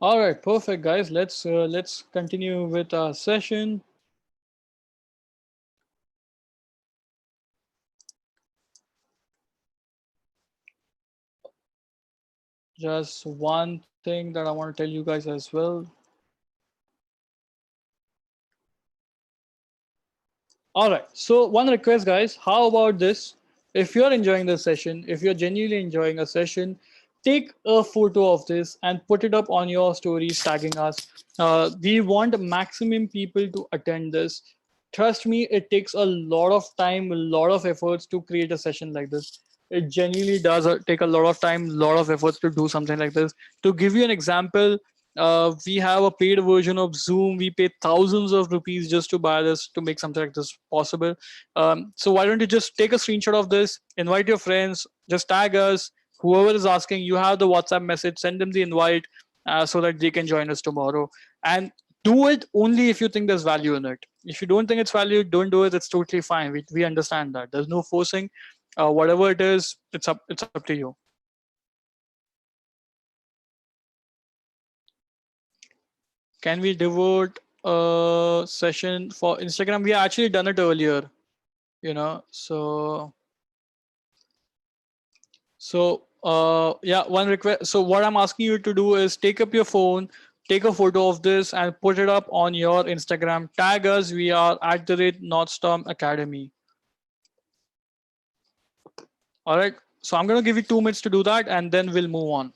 All right, perfect, guys. Let's continue with our session. Just one thing that I want to tell you guys as well. All right. So one request, guys. How about this? If you're enjoying the session, if you're genuinely enjoying a session, take a photo of this and put it up on your stories, tagging us. We want maximum people to attend this. Trust me, it takes a lot of time, a lot of efforts to create a session like this. It genuinely does take a lot of time, a lot of efforts to do something like this. To give you an example, we have a paid version of Zoom. We pay thousands of rupees just to buy this, to make something like this possible. So why don't you just take a screenshot of this, invite your friends, just tag us. Whoever is asking, you have the WhatsApp message, send them the invite so that they can join us tomorrow. And do it only if you think there's value in it. If you don't think it's value, don't do it. It's totally fine. We understand that. There's no forcing. Whatever it is, it's up to you. Can we devote a session for Instagram? We actually done it earlier, you know. Yeah, one request. So what I'm asking you to do is take up your phone, take a photo of this and put it up on your Instagram. Tag us. We are at the rate Northstorm Academy. All right. So I'm going to give you 2 minutes to do that and then we'll move on.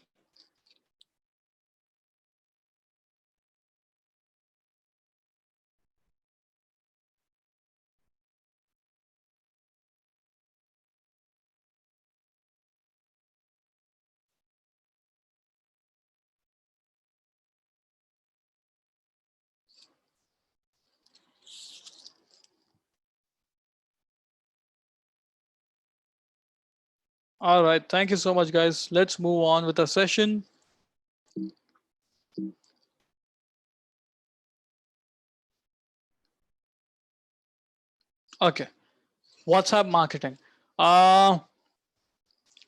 All right. Thank you so much, guys. Let's move on with the session. Okay. WhatsApp marketing. Uh,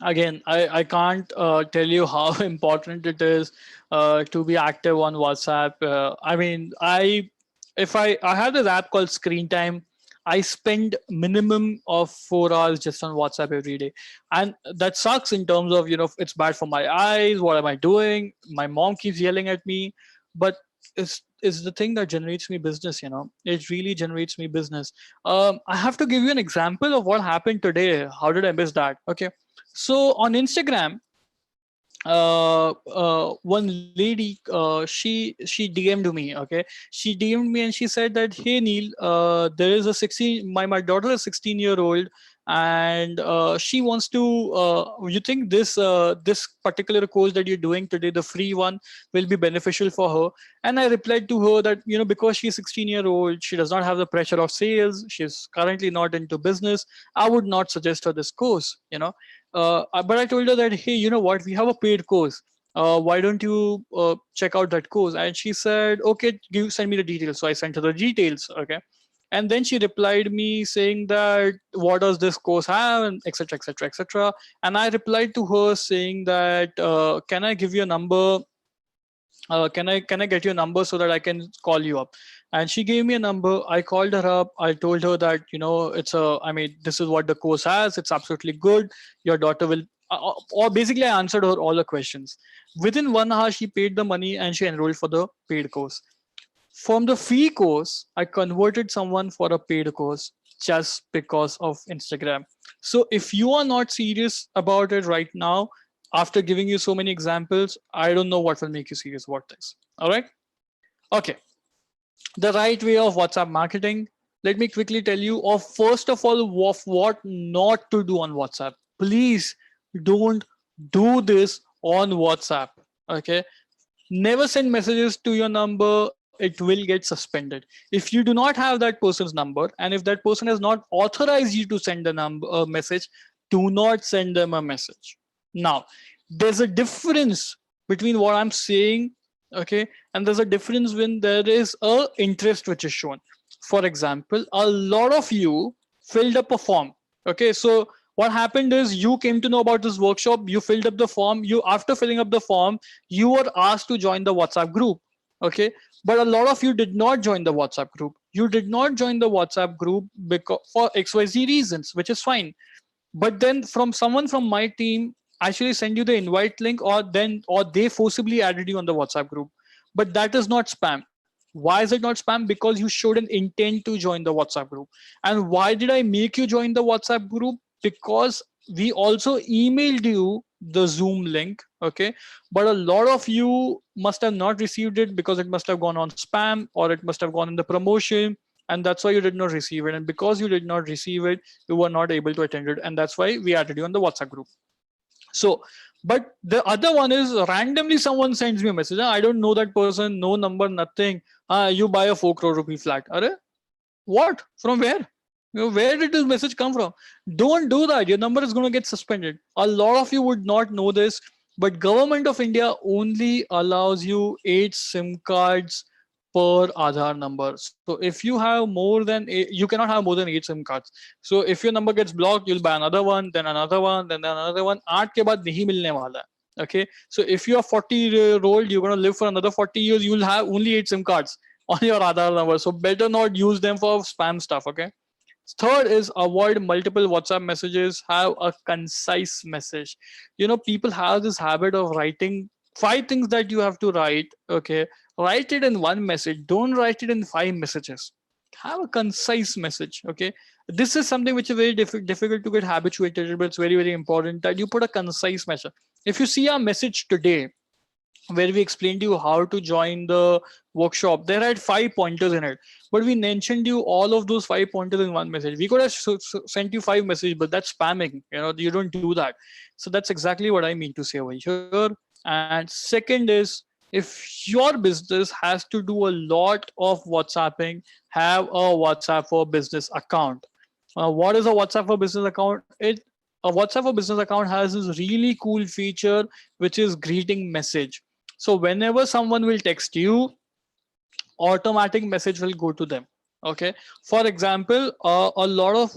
Again, I can't tell you how important it is to be active on WhatsApp. I mean, I have this app called Screen Time. I spend minimum of 4 hours just on WhatsApp every day, and that sucks in terms of, you know, it's bad for my eyes. What am I doing? My mom keeps yelling at me, but is the thing that generates me business. You know, it really generates me business. I have to give you an example of what happened today. How did I miss that? Okay, so on Instagram, one lady, she DM'd me. Okay, she DM'd me and she said that, hey Neil, there is a 16, my daughter is 16-year-old, and she wants to, you think this particular course that you're doing today, the free one, will be beneficial for her? And I replied to her that, you know, because she's 16-year-old, she does not have the pressure of sales, she's currently not into business, I would not suggest her this course, you know. But I told her that, hey, you know what, we have a paid course, why don't you check out that course? And she said, okay, send me the details. So I sent her the details. Okay, and then she replied me saying that, what does this course have, and etc, etc, etc. And I replied to her saying that, can I give you a number, can I get your number so that I can call you up? And she gave me a number. I called her up. I told her that, you know, I mean, this is what the course has. It's absolutely good. Your daughter will, or basically I answered her all the questions. Within 1 hour, she paid the money and she enrolled for the paid course. From the free course, I converted someone for a paid course just because of Instagram. So if you are not serious about it right now, after giving you so many examples, I don't know what will make you serious about this. All right. Okay. The right way of WhatsApp marketing. Let me quickly tell you of, first of all, of what not to do on WhatsApp. Please don't do this on WhatsApp. Okay. Never send messages to your number. It will get suspended. If you do not have that person's number, and if that person has not authorized you to send a message, do not send them a message. Now, there's a difference between what I'm saying, okay, and there's a difference when there is a interest which is shown. For example, a lot of you filled up a form. Okay, so what happened is, you came to know about this workshop, you filled up the form, you, after filling up the form, you were asked to join the WhatsApp group. Okay, but a lot of you did not join the WhatsApp group. You did not join the WhatsApp group because for XYZ reasons, which is fine. But then from someone from my team actually send you the invite link, or they forcibly added you on the WhatsApp group. But that is not spam. Why is it not spam? Because you showed an intent to join the WhatsApp group. And why did I make you join the WhatsApp group? Because we also emailed you the Zoom link. Okay, but a lot of you must have not received it because it must have gone on spam, or it must have gone in the promotion, and that's why you did not receive it. And because you did not receive it, you were not able to attend it, and that's why we added you on the WhatsApp group. So, but the other one is, randomly someone sends me a message, I don't know that person, no number, nothing, you buy a 4 crore rupee flat. Are, what, from where? You know, where did this message come from? Don't do that. Your number is going to get suspended. A lot of you would not know this, but Government of India only allows you 8 SIM cards per Aadhaar number. So if you have more than 8, you cannot have more than 8 SIM cards. So if your number gets blocked, you'll buy another one, then another one, then another one. 8 के बाद नहीं मिलने वाला है. Okay, so if you are 40-year-old, you're going to live for another 40 years, you'll have only 8 SIM cards on your Aadhaar number. So better not use them for spam stuff. Okay. Third is, avoid multiple WhatsApp messages. Have a concise message. You know, people have this habit of writing 5 things that you have to write. Okay, write it in 1 message. Don't write it in 5 messages. Have a concise message. Okay, this is something which is very difficult to get habituated, but it's very, very important that you put a concise message. If you see our message today, where we explained to you how to join the workshop, there had 5 pointers in it, but we mentioned you all of those 5 pointers in 1 message. We could have sent you 5 messages, but that's spamming. You know, you don't do that. So that's exactly what I mean to say over here. And second is, if your business has to do a lot of WhatsApping, have a WhatsApp for Business account. What is a WhatsApp for Business account? A WhatsApp for Business account has this really cool feature, which is greeting message. So whenever someone will text you, automatic message will go to them. Okay. For example, a lot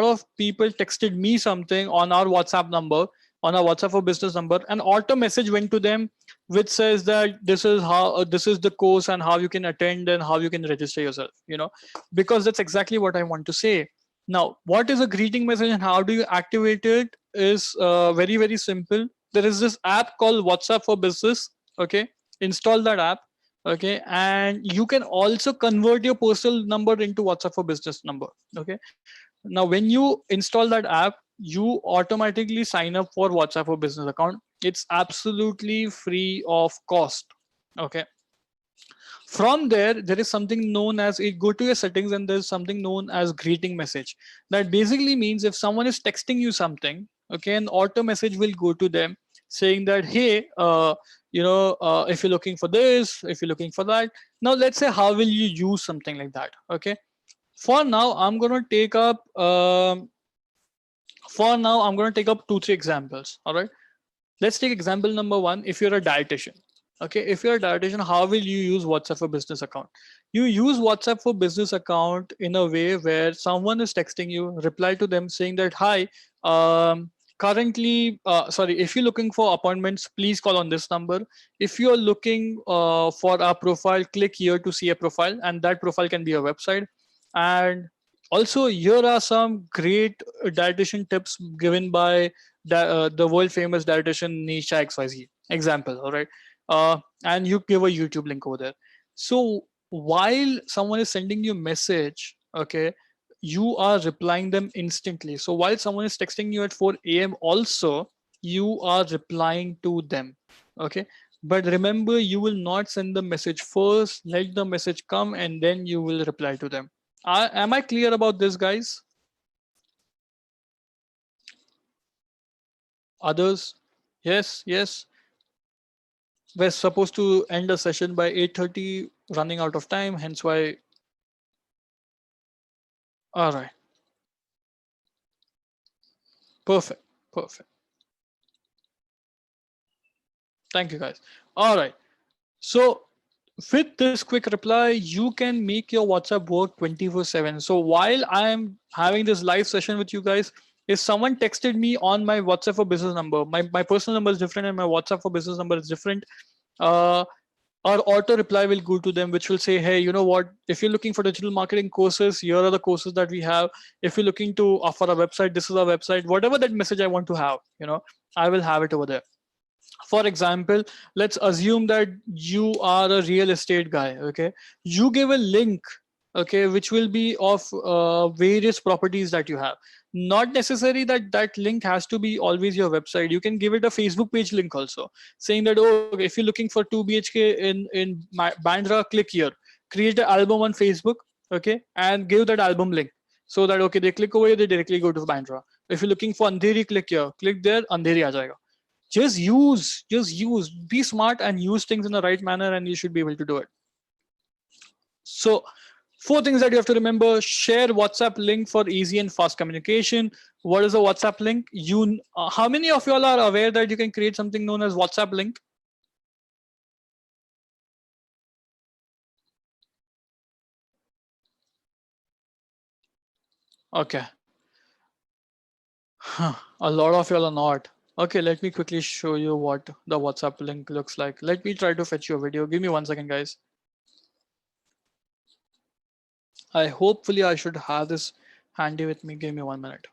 of people texted me something on our WhatsApp number, on our WhatsApp for Business number, and auto message went to them, which says that this is how this is the course and how you can attend and how you can register yourself. You know, because that's exactly what I want to say. Now, what is a greeting message and how do you activate it is very, very simple. There is this app called WhatsApp for Business. Okay, install that app. Okay, and you can also convert your personal number into WhatsApp for business number. Okay, now when you install that app, you automatically sign up for WhatsApp for business account. It's absolutely free of cost. Okay, from there is something known as, it go to your settings and there's something known as greeting message. That basically means if someone is texting you something, okay, an auto message will go to them saying that, hey, if you're looking for this, if you're looking for that. Now let's say how will you use something like that. Okay, for now I'm going to take up two three examples. All right, let's take example number one. If you're a dietitian, okay, if you're a dietitian, how will you use WhatsApp for business account? You use WhatsApp for business account in a way where someone is texting you, reply to them saying that, hi, currently sorry, if you're looking for appointments, please call on this number. If you're looking for a profile, click here to see a profile, and that profile can be a website. And also here are some great dietitian tips given by the world famous dietitian Nisha XYZ example. All right, and you give a YouTube link over there. So while someone is sending you a message, okay, you are replying them instantly. So while someone is texting you at 4 a.m. also, you are replying to them. Okay, but remember, you will not send the message first. Let the message come and then you will reply to them. Am I clear about this, guys? Others? Yes, yes. We're supposed to end the session by 8:30, running out of time, hence why. All right, perfect, perfect. Thank you, guys. All right, so with this quick reply, you can make your WhatsApp work 24/7. So while I'm having this live session with you guys, if someone texted me on my WhatsApp for business number, my personal number is different and my WhatsApp for business number is different. Uh, our auto reply will go to them, which will say, hey, you know what, if you're looking for digital marketing courses, here are the courses that we have. If you're looking to offer a website, this is our website. Whatever that message I want to have, I will have it over there. For example, let's assume that you are a real estate guy. Okay, you give a link, okay, which will be of various properties that you have. Not necessary that that link has to be always your website. You can give it a Facebook page link also, saying that, oh, if you're looking for 2 BHK in Bandra, click here. Create an album on Facebook, okay, and give that album link, so that, okay, they click over here, they directly go to Bandra. If you're looking for Andheri, click here, click there, Andheri aa jayega. Just use, be smart and use things in the right manner, and you should be able to do it. So 4 things that you have to remember: share WhatsApp link for easy and fast communication. What is a WhatsApp link? How many of y'all are aware that you can create something known as WhatsApp link? Okay. A lot of y'all are not. Okay, let me quickly show you what the WhatsApp link looks like. Let me try to fetch you a video. Give me 1 second, guys. Hopefully I should have this handy with me. Give me 1 minute.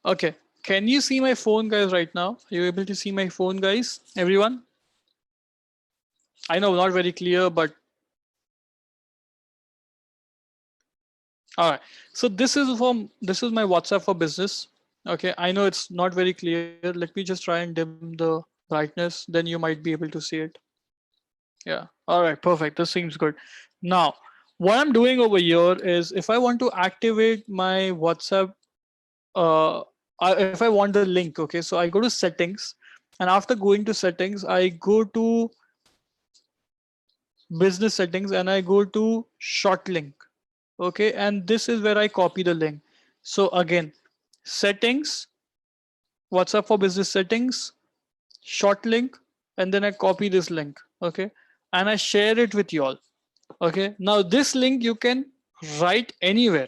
Okay, can you see my phone, guys, right now? Are you able to see my phone, guys? Everyone? I know, not very clear, but all right. So this is my WhatsApp for business. Okay, I know it's not very clear. Let me just try and dim the brightness. Then you might be able to see it. Yeah. All right. Perfect. This seems good. Now, what I'm doing over here is, if I want to activate my WhatsApp, if I want the link, okay, so I go to settings, and after going to settings, I go to business settings and I go to short link. Okay, and this is where I copy the link. So again, settings, WhatsApp for business settings, short link, and then I copy this link. Okay, and I share it with you all. Okay, now this link you can write anywhere.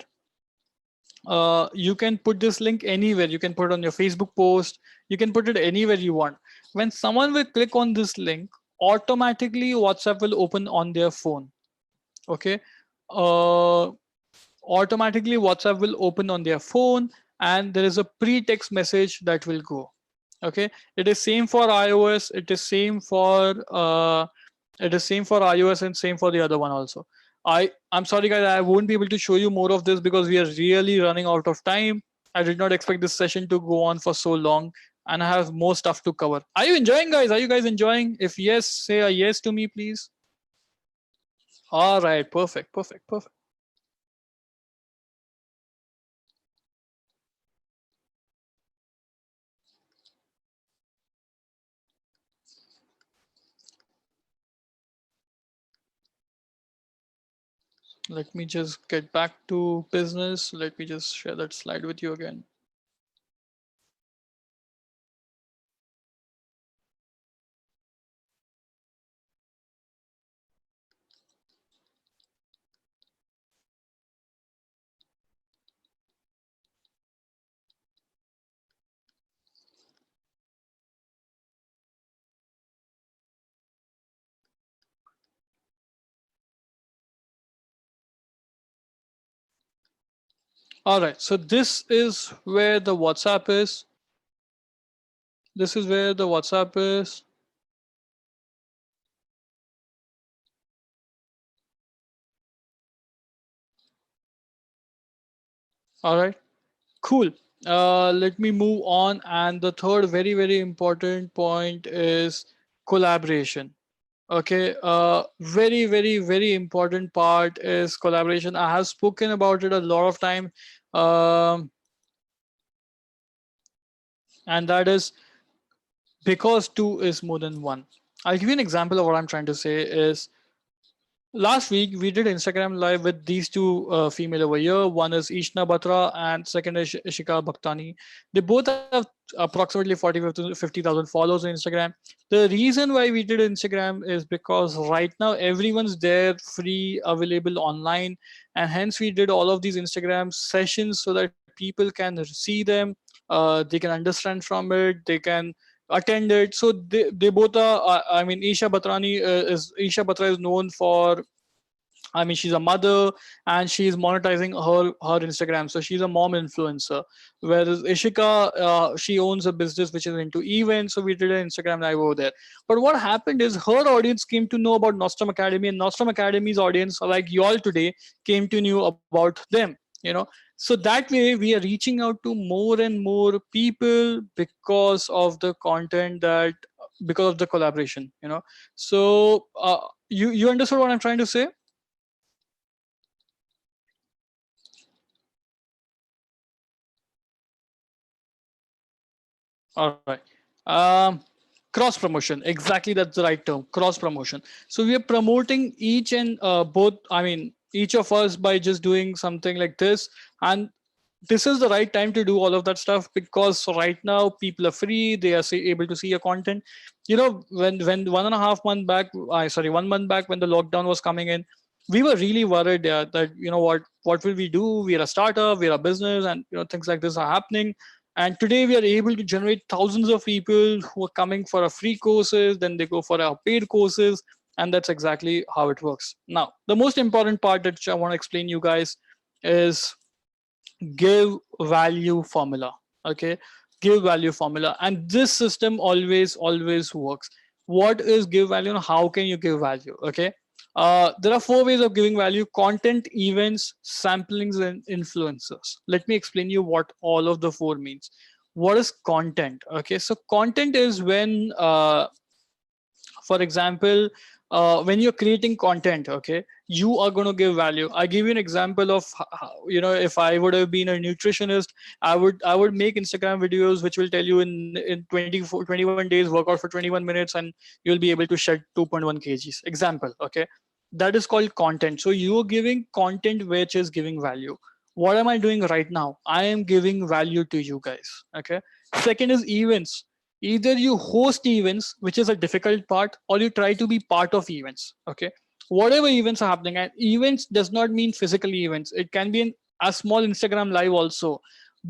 You can put this link anywhere. You can put it on your Facebook post. You can put it anywhere you want. When someone will click on this link, automatically WhatsApp will open on their phone. Okay. Uh, Automatically WhatsApp will open on their phone, and there is a pre-text message that will go. Okay. It is same for iOS. It is same for iOS and same for the other one also. I'm sorry guys, I won't be able to show you more of this because we are really running out of time. I did not expect this session to go on for so long, and I have more stuff to cover. Are you enjoying, guys? Are you guys enjoying? If yes, say a yes to me, please. All right, perfect, perfect, perfect. Let me just get back to business. Let me just share that slide with you again. All right, so this is where the WhatsApp is. This is where the WhatsApp is. All right, cool. Let me move on. And the third very, very important point is collaboration. Okay, very, very, very important part is collaboration. I have spoken about it a lot of time. Um, and that is because two is more than one. I'll give you an example of what I'm trying to say is last week we did Instagram live with these two female over here. One is Ishna Batra and second is Ishika Bhaktani. They both have approximately 50,000 followers on Instagram. The reason why we did Instagram is because right now everyone's there free available online, and hence we did all of these Instagram sessions so that people can see them, they can understand from it, they can attend it. So they both are I mean Isha Batra is known for, I mean, she's a mother and she's monetizing her Instagram. So she's a mom influencer. Whereas Ishika, she owns a business which is into events. So we did an Instagram live over there. But what happened is her audience came to know about Nostrum Academy, and Nostrum Academy's audience, like you all today, came to know about them. You know, so that way we are reaching out to more and more people because of the content that because of the collaboration. You know, so you understood what I'm trying to say? All right. Cross promotion. Exactly, that's the right term. Cross promotion. So we are promoting each and both. I mean, each of us by just doing something like this, and this is the right time to do all of that stuff because right now people are free. They are able to see your content. You know, when 1.5 month back, I sorry, 1 month back when the lockdown was coming in, we were really worried, yeah, that you know what will we do? We are a startup, we are a business, and you know things like this are happening. And today we are able to generate thousands of people who are coming for our free courses, then they go for our paid courses, and that's exactly how it works. Now, the most important part that I want to explain you guys is give value formula. Okay, give value formula, and this system always works. What is give value and how can you give value? Okay, there are 4 ways of giving value: content, events, samplings, and influencers. Let me explain you what all of the 4 means. What is content? Okay, so content is when for example, when you're creating content, okay, you are going to give value. I give you an example of you know, if I would have been a nutritionist, I would make Instagram videos which will tell you in 21 days work out for 21 minutes and you'll be able to shed 2.1 kgs, example. Okay, that is called content. So you're giving content which is giving value. What am I doing right now? I am giving value to you guys. Okay, second is events. Either you host events, which is a difficult part, or you try to be part of events. Okay, whatever events are happening, and events does not mean physical events, it can be a small Instagram live also.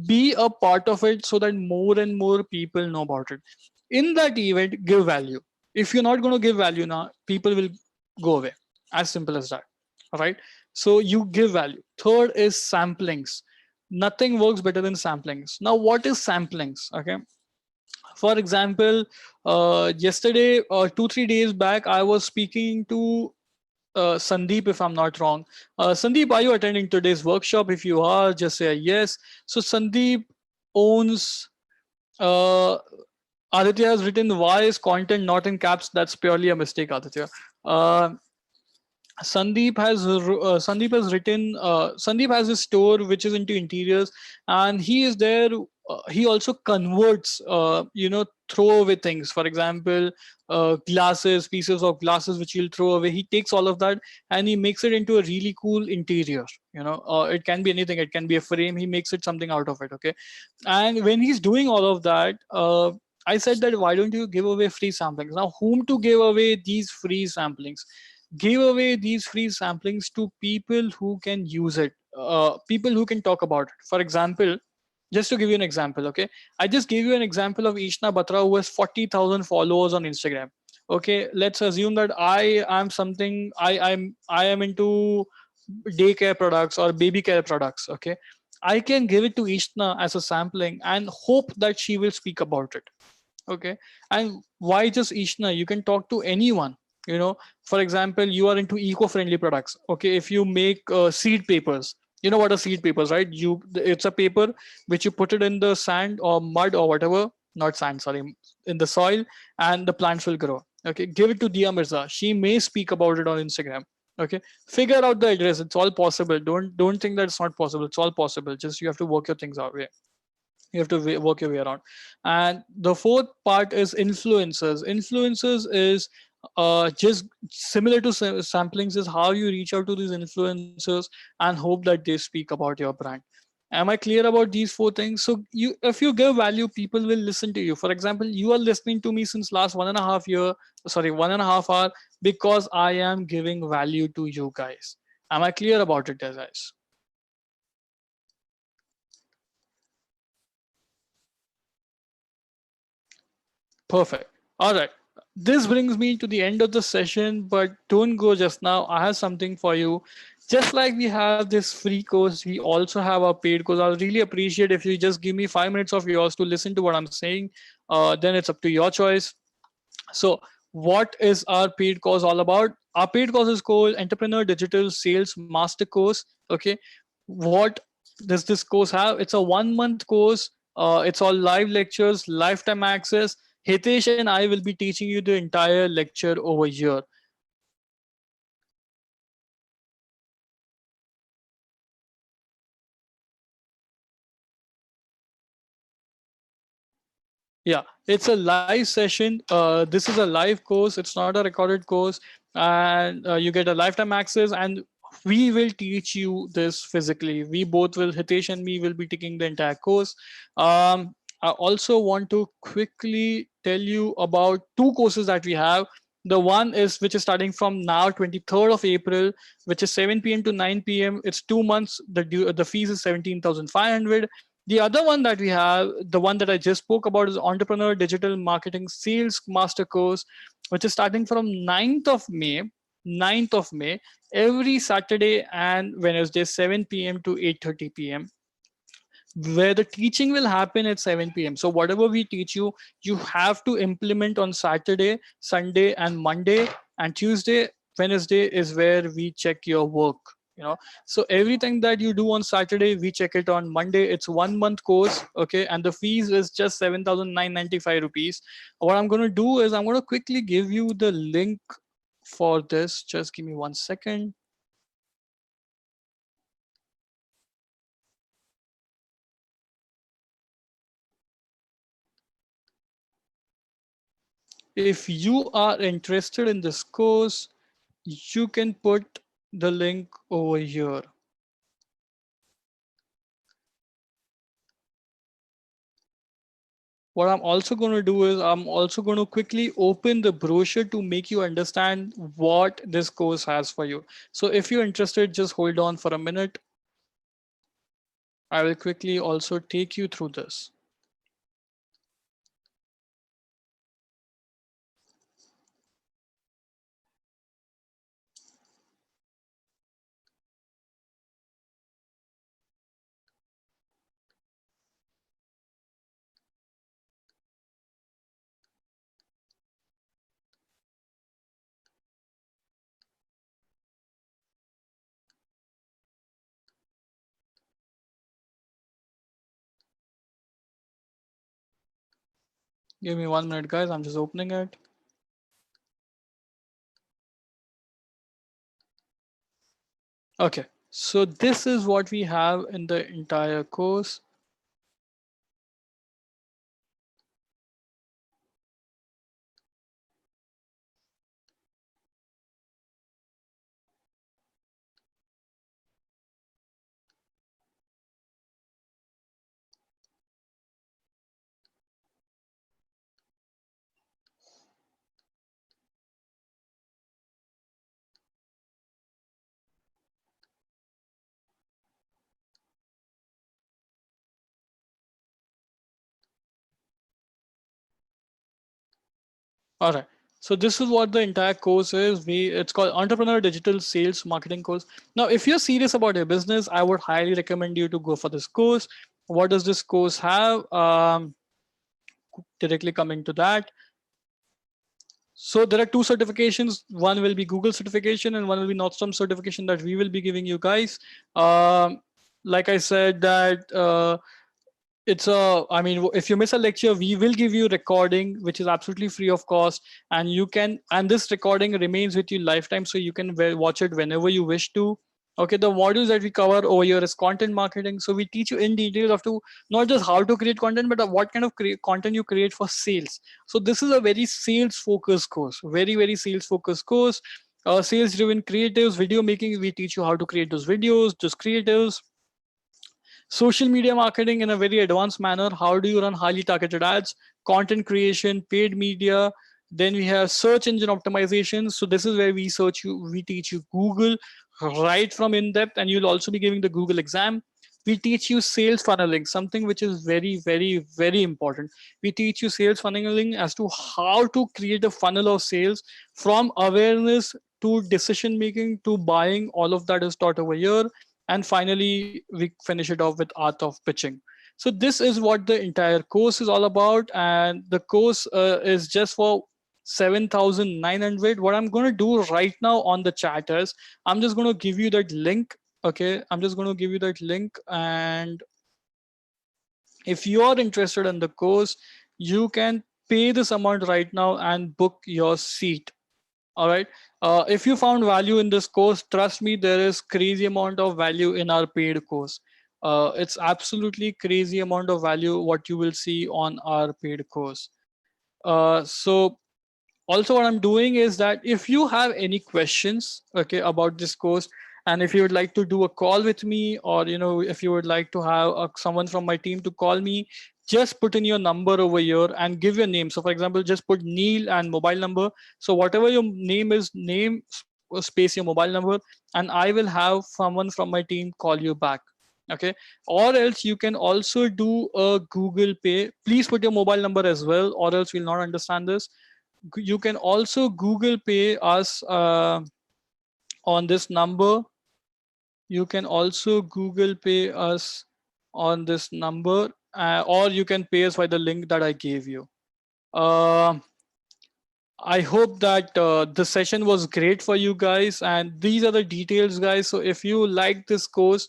Be a part of it so that more and more people know about it. In that event, give value. If you're not going to give value now, people will go away. As simple as that. All right. So you give value. Third is samplings. Nothing works better than samplings. Now, what is samplings? Okay. For example, yesterday or 2 3 days back, I was speaking to Sandeep, if I'm not wrong. Sandeep, are you attending today's workshop? If you are, just say yes. So Sandeep owns. Uh, Aditya has written, why is content not in caps? That's purely a mistake, Aditya. Uh, Sandeep has written. Sandeep has a store which is into interiors, and he is there. He also converts, throwaway things. For example, glasses, pieces of glasses which he'll throw away. He takes all of that and he makes it into a really cool interior. It can be anything. It can be a frame. He makes it something out of it. Okay, and when he's doing all of that, I said that why don't you give away free samplings? Now, whom to give away these free samplings? Give away these free samplings to people who can use it, people who can talk about it. For example, just to give you an example, okay, I just gave you an example of Ishna Batra, who has 40,000 followers on Instagram. Okay, let's assume that I am into daycare products or baby care products. Okay, I can give it to Ishna as a sampling and hope that she will speak about it. Okay, and why just Ishna? You can talk to anyone. For example, you are into eco-friendly products. Okay, if you make seed papers, you know what are seed papers, right? It's a paper which you put it in the sand or mud or whatever, not sand, sorry, in the soil, and the plants will grow. Okay, give it to Dia Mirza. She may speak about it on Instagram. Okay, figure out the address. It's all possible. Don't think that it's not possible. It's all possible. Just you have to work your things out. You have to work your way around. And the fourth part is influencers is just similar to samplings, is how you reach out to these influencers and hope that they speak about your brand. Am I clear about these four things? So you, if you give value, people will listen to you. For example, you are listening to me since last 1.5 year, sorry, 1.5 hour, because I am giving value to you guys. Am I clear about it, guys? Perfect. All right. This brings me to the end of the session, but don't go just now. I have something for you. Just like we have this free course, we also have our paid course. I'll really appreciate if you just give me 5 minutes of yours to listen to what I'm saying. Then it's up to your choice. So, what is our paid course all about? Our paid course is called Entrepreneur Digital Sales Master Course. Okay. What does this course have? It's a 1 month course. It's all live lectures, lifetime access. Hitesh and I will be teaching you the entire lecture over here. Yeah, it's a live session. This is a live course. It's not a recorded course, and you get a lifetime access. And we will teach you this physically. We both will, Hitesh and me, will be taking the entire course. I also want to quickly tell you about two courses that we have. The one is which is starting from now, 23rd of April, which is 7 p.m. to 9 p.m. It's 2 months. The fees is 17,500. The other one that we have, the one that I just spoke about, is Entrepreneur Digital Marketing Sales Master Course, which is starting from 9th of May. 9th of May, every Saturday and Wednesday, 7 p.m. to 8:30 p.m., where the teaching will happen at 7 p.m. So whatever we teach you, you have to implement on Saturday, Sunday, and Monday. And Tuesday, Wednesday is where we check your work. So everything that you do on Saturday, we check it on Monday. It's 1 month course, okay, and the fees is just 7,995 rupees. What I'm going to do is I'm going to quickly give you the link for this. Just give me 1 second. If you are interested in this course, you can put the link over here. What I'm also going to do is I'm also going to quickly open the brochure to make you understand what this course has for you. So if you're interested, just hold on for a minute. I will quickly also take you through this. Give me 1 minute, guys. I'm just opening it. Okay, so this is what we have in the entire course. All right. So this is what the entire course is. It's called Entrepreneur Digital Sales Marketing course. Now, if you're serious about your business, I would highly recommend you to go for this course. What does this course have? Directly coming to that. So there are two certifications. One will be Google certification and one will be Nordstrom certification that we will be giving you guys. Like I said that it's a, I mean, if you miss a lecture, we will give you recording, which is absolutely free of cost. And you can, and this recording remains with you lifetime. So you can watch it whenever you wish to. Okay, the modules that we cover over here is content marketing. So we teach you in detail of to not just how to create content, but what kind of content you create for sales. So this is a very sales focused course, very sales focused course. Sales driven creatives, video making. We teach you how to create those videos, those creatives. Social media marketing in a very advanced manner. How do you run highly targeted ads, content creation, paid media? Then we have search engine optimization. So this is where we teach you Google right from in depth, and you'll also be giving the Google exam. We teach you sales funneling, something which is very important. We teach you sales funneling as to how to create a funnel of sales from awareness to decision making to buying. All of that is taught over here. And finally, we finish it off with art of pitching. So this is what the entire course is all about. And the course is just for 7,900. What I'm going to do right now on the chat is I'm just going to give you that link. Okay, I'm just going to give you that link. And if you are interested in the course, you can pay this amount right now and book your seat. All right. If you found value in this course, trust me, there is crazy amount of value in our paid course. It's absolutely crazy amount of value what you will see on our paid course. So also what I'm doing is that if you have any questions, okay, about this course, and if you would like to do a call with me, or if you would like to have someone from my team to call me, just put in your number over here and give your name. So for example, just put Neil and mobile number. So whatever your name is, name space your mobile number, and I will have someone from my team call you back. Okay, or else you can also do a Google Pay. Please put your mobile number as well, or else we'll not understand this. You can also Google Pay us on this number. You can also Google Pay us on this number, or you can pay us by the link that I gave you. I hope that the session was great for you guys, and these are the details, guys. So if you like this course,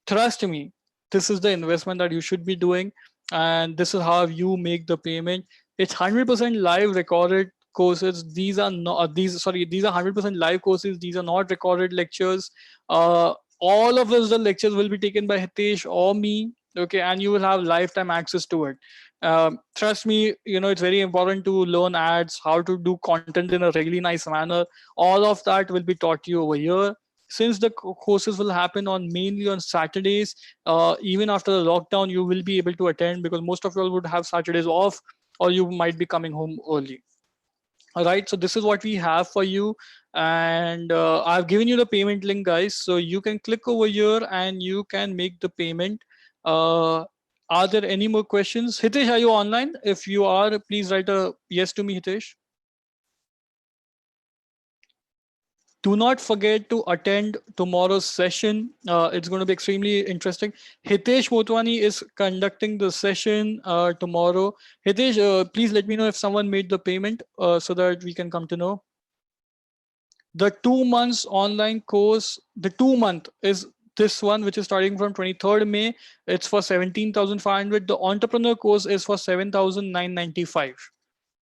trust me, this is the investment that you should be doing, and this is how you make the payment. It's 100% live recorded courses. These are not these are 100% live courses. These are not recorded lectures. All of us, the lectures will be taken by Hitesh or me. Okay, and you will have lifetime access to it. Trust me, it's very important to learn ads, how to do content in a really nice manner. All of that will be taught to you over here. Since the courses will happen on mainly on Saturdays, even after the lockdown, you will be able to attend because most of you all would have Saturdays off, or you might be coming home early. All right, so this is what we have for you, and I've given you the payment link, guys, so you can click over here and you can make the payment. Are there any more questions? Hitesh, are you online? If you are, please write a yes to me, Hitesh. Do not forget to attend tomorrow's session. It's going to be extremely interesting. Hitesh Motwani is conducting the session tomorrow. Hitesh, please let me know if someone made the payment so that we can come to know. The 2 months online course, the 2 month is this one, which is starting from 23rd May. It's for 17,500. The entrepreneur course is for 7,995.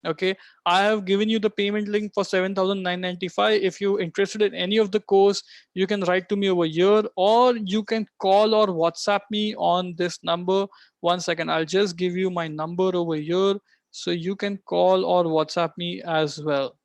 Okay, I have given you the payment link for 7,995. If you're interested in any of the course, you can write to me over here, or you can call or WhatsApp me on this number. One second, I'll just give you my number over here, so you can call or WhatsApp me as well.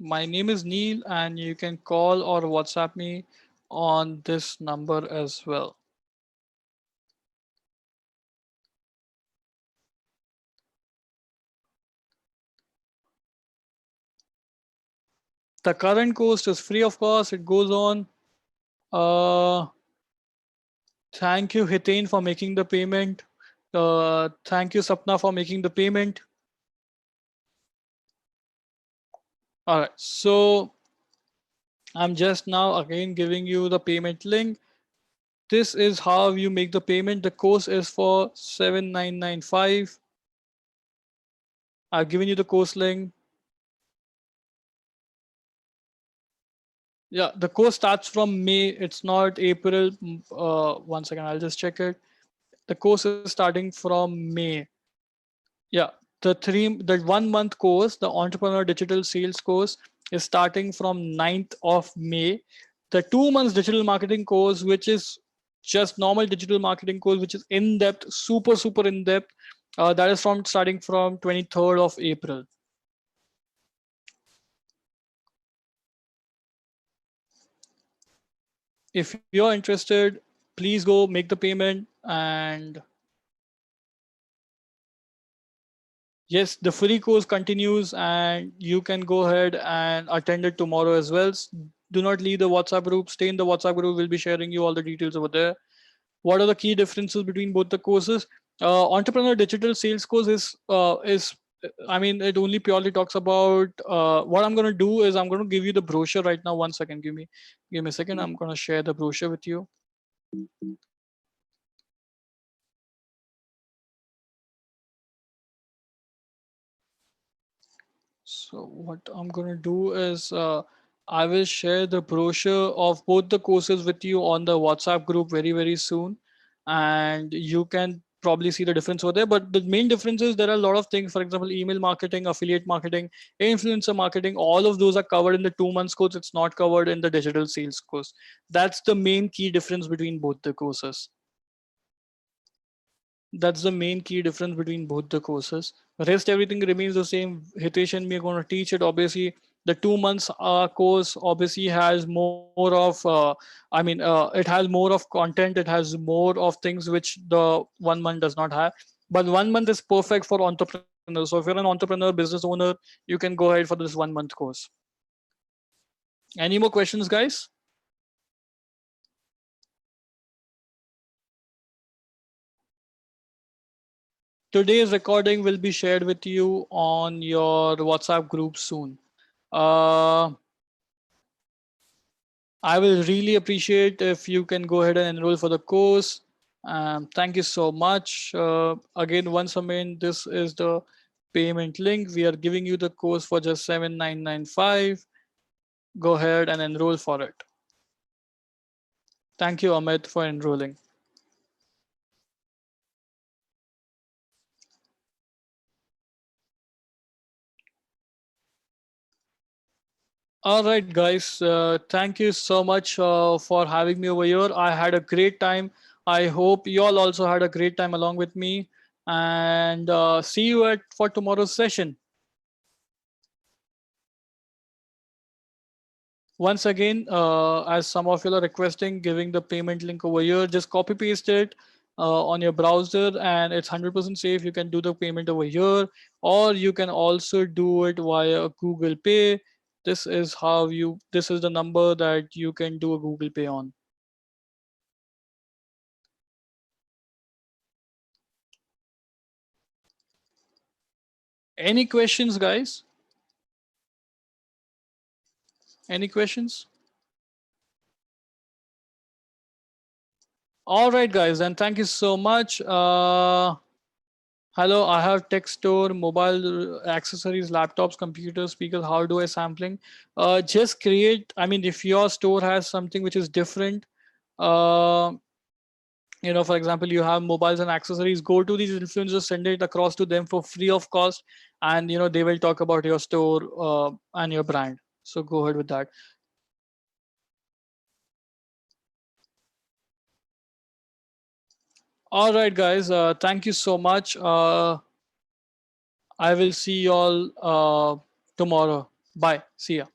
My name is Neil, and you can call or WhatsApp me on this number as well. The current cost is free of cost. It goes on. Uh, Thank you, Hitain, for making the payment. Thank you, Sapna, for making the payment. All right, so I'm just now again giving you the payment link. This is how you make the payment. The course is for 7,995. I've given you the course link. Yeah, the course starts from May. It's not April. 1 second, I'll just check it. The course is starting from May. Yeah, the 1 month course, the Entrepreneur Digital Sales course, is starting from 9th of May. The 2 months digital marketing course, which is just normal digital marketing course, which is in depth, super in depth, that is from starting from 23rd of April. If you're interested, please go make the payment. And yes, the free course continues, and you can go ahead and attend it tomorrow as well. Do not leave the WhatsApp group. Stay in the WhatsApp group. We'll be sharing you all the details over there. What are the key differences between both the courses? Entrepreneur Digital Sales course is I mean, it only purely talks about what I'm going to do is I'm going to give you the brochure right now. 1 second, give me a second. I'm going to share the brochure with you. So what I'm going to do is I will share the brochure of both the courses with you on the WhatsApp group very soon, and you can probably see the difference over there. But the main difference is there are a lot of things. For example, email marketing, affiliate marketing, influencer marketing, all of those are covered in the 2 months course. It's not covered in the digital sales course. That's the main key difference between both the courses. That's the main key difference between both the courses. Rest everything remains the same. Hitesh and me are going to teach it. Obviously, the 2 months course obviously has more of it has more of content. It has more of things which the 1 month does not have. But 1 month is perfect for entrepreneurs. So if you're an entrepreneur, business owner, you can go ahead for this 1 month course. Any more questions, guys? Today's recording will be shared with you on your WhatsApp group soon. I will really appreciate if you can go ahead and enroll for the course. Thank you so much. Again, once again, this is the payment link. We are giving you the course for just 7,995. Go ahead and enroll for it. Thank you, Amit, for enrolling. All right, guys. Thank you so much for having me over here. I had a great time. I hope you all also had a great time along with me. And see you for tomorrow's session. Once again, as some of you are requesting, giving the payment link over here, just copy paste it on your browser, and it's 100% safe. You can do the payment over here, or you can also do it via Google Pay. This is this is the number that you can do a Google Pay on. Any questions, guys? Any questions? All right, guys, and thank you so much. Hello, I have tech store, mobile accessories, laptops, computers, speakers. How do I sampling? Just create. I mean, if your store has something which is different, uh, for example, you have mobiles and accessories, go to these influencers, send it across to them for free of cost, and they will talk about your store and your brand. So go ahead with that. All right, guys. Thank you so much. I will see you all tomorrow. Bye. See ya.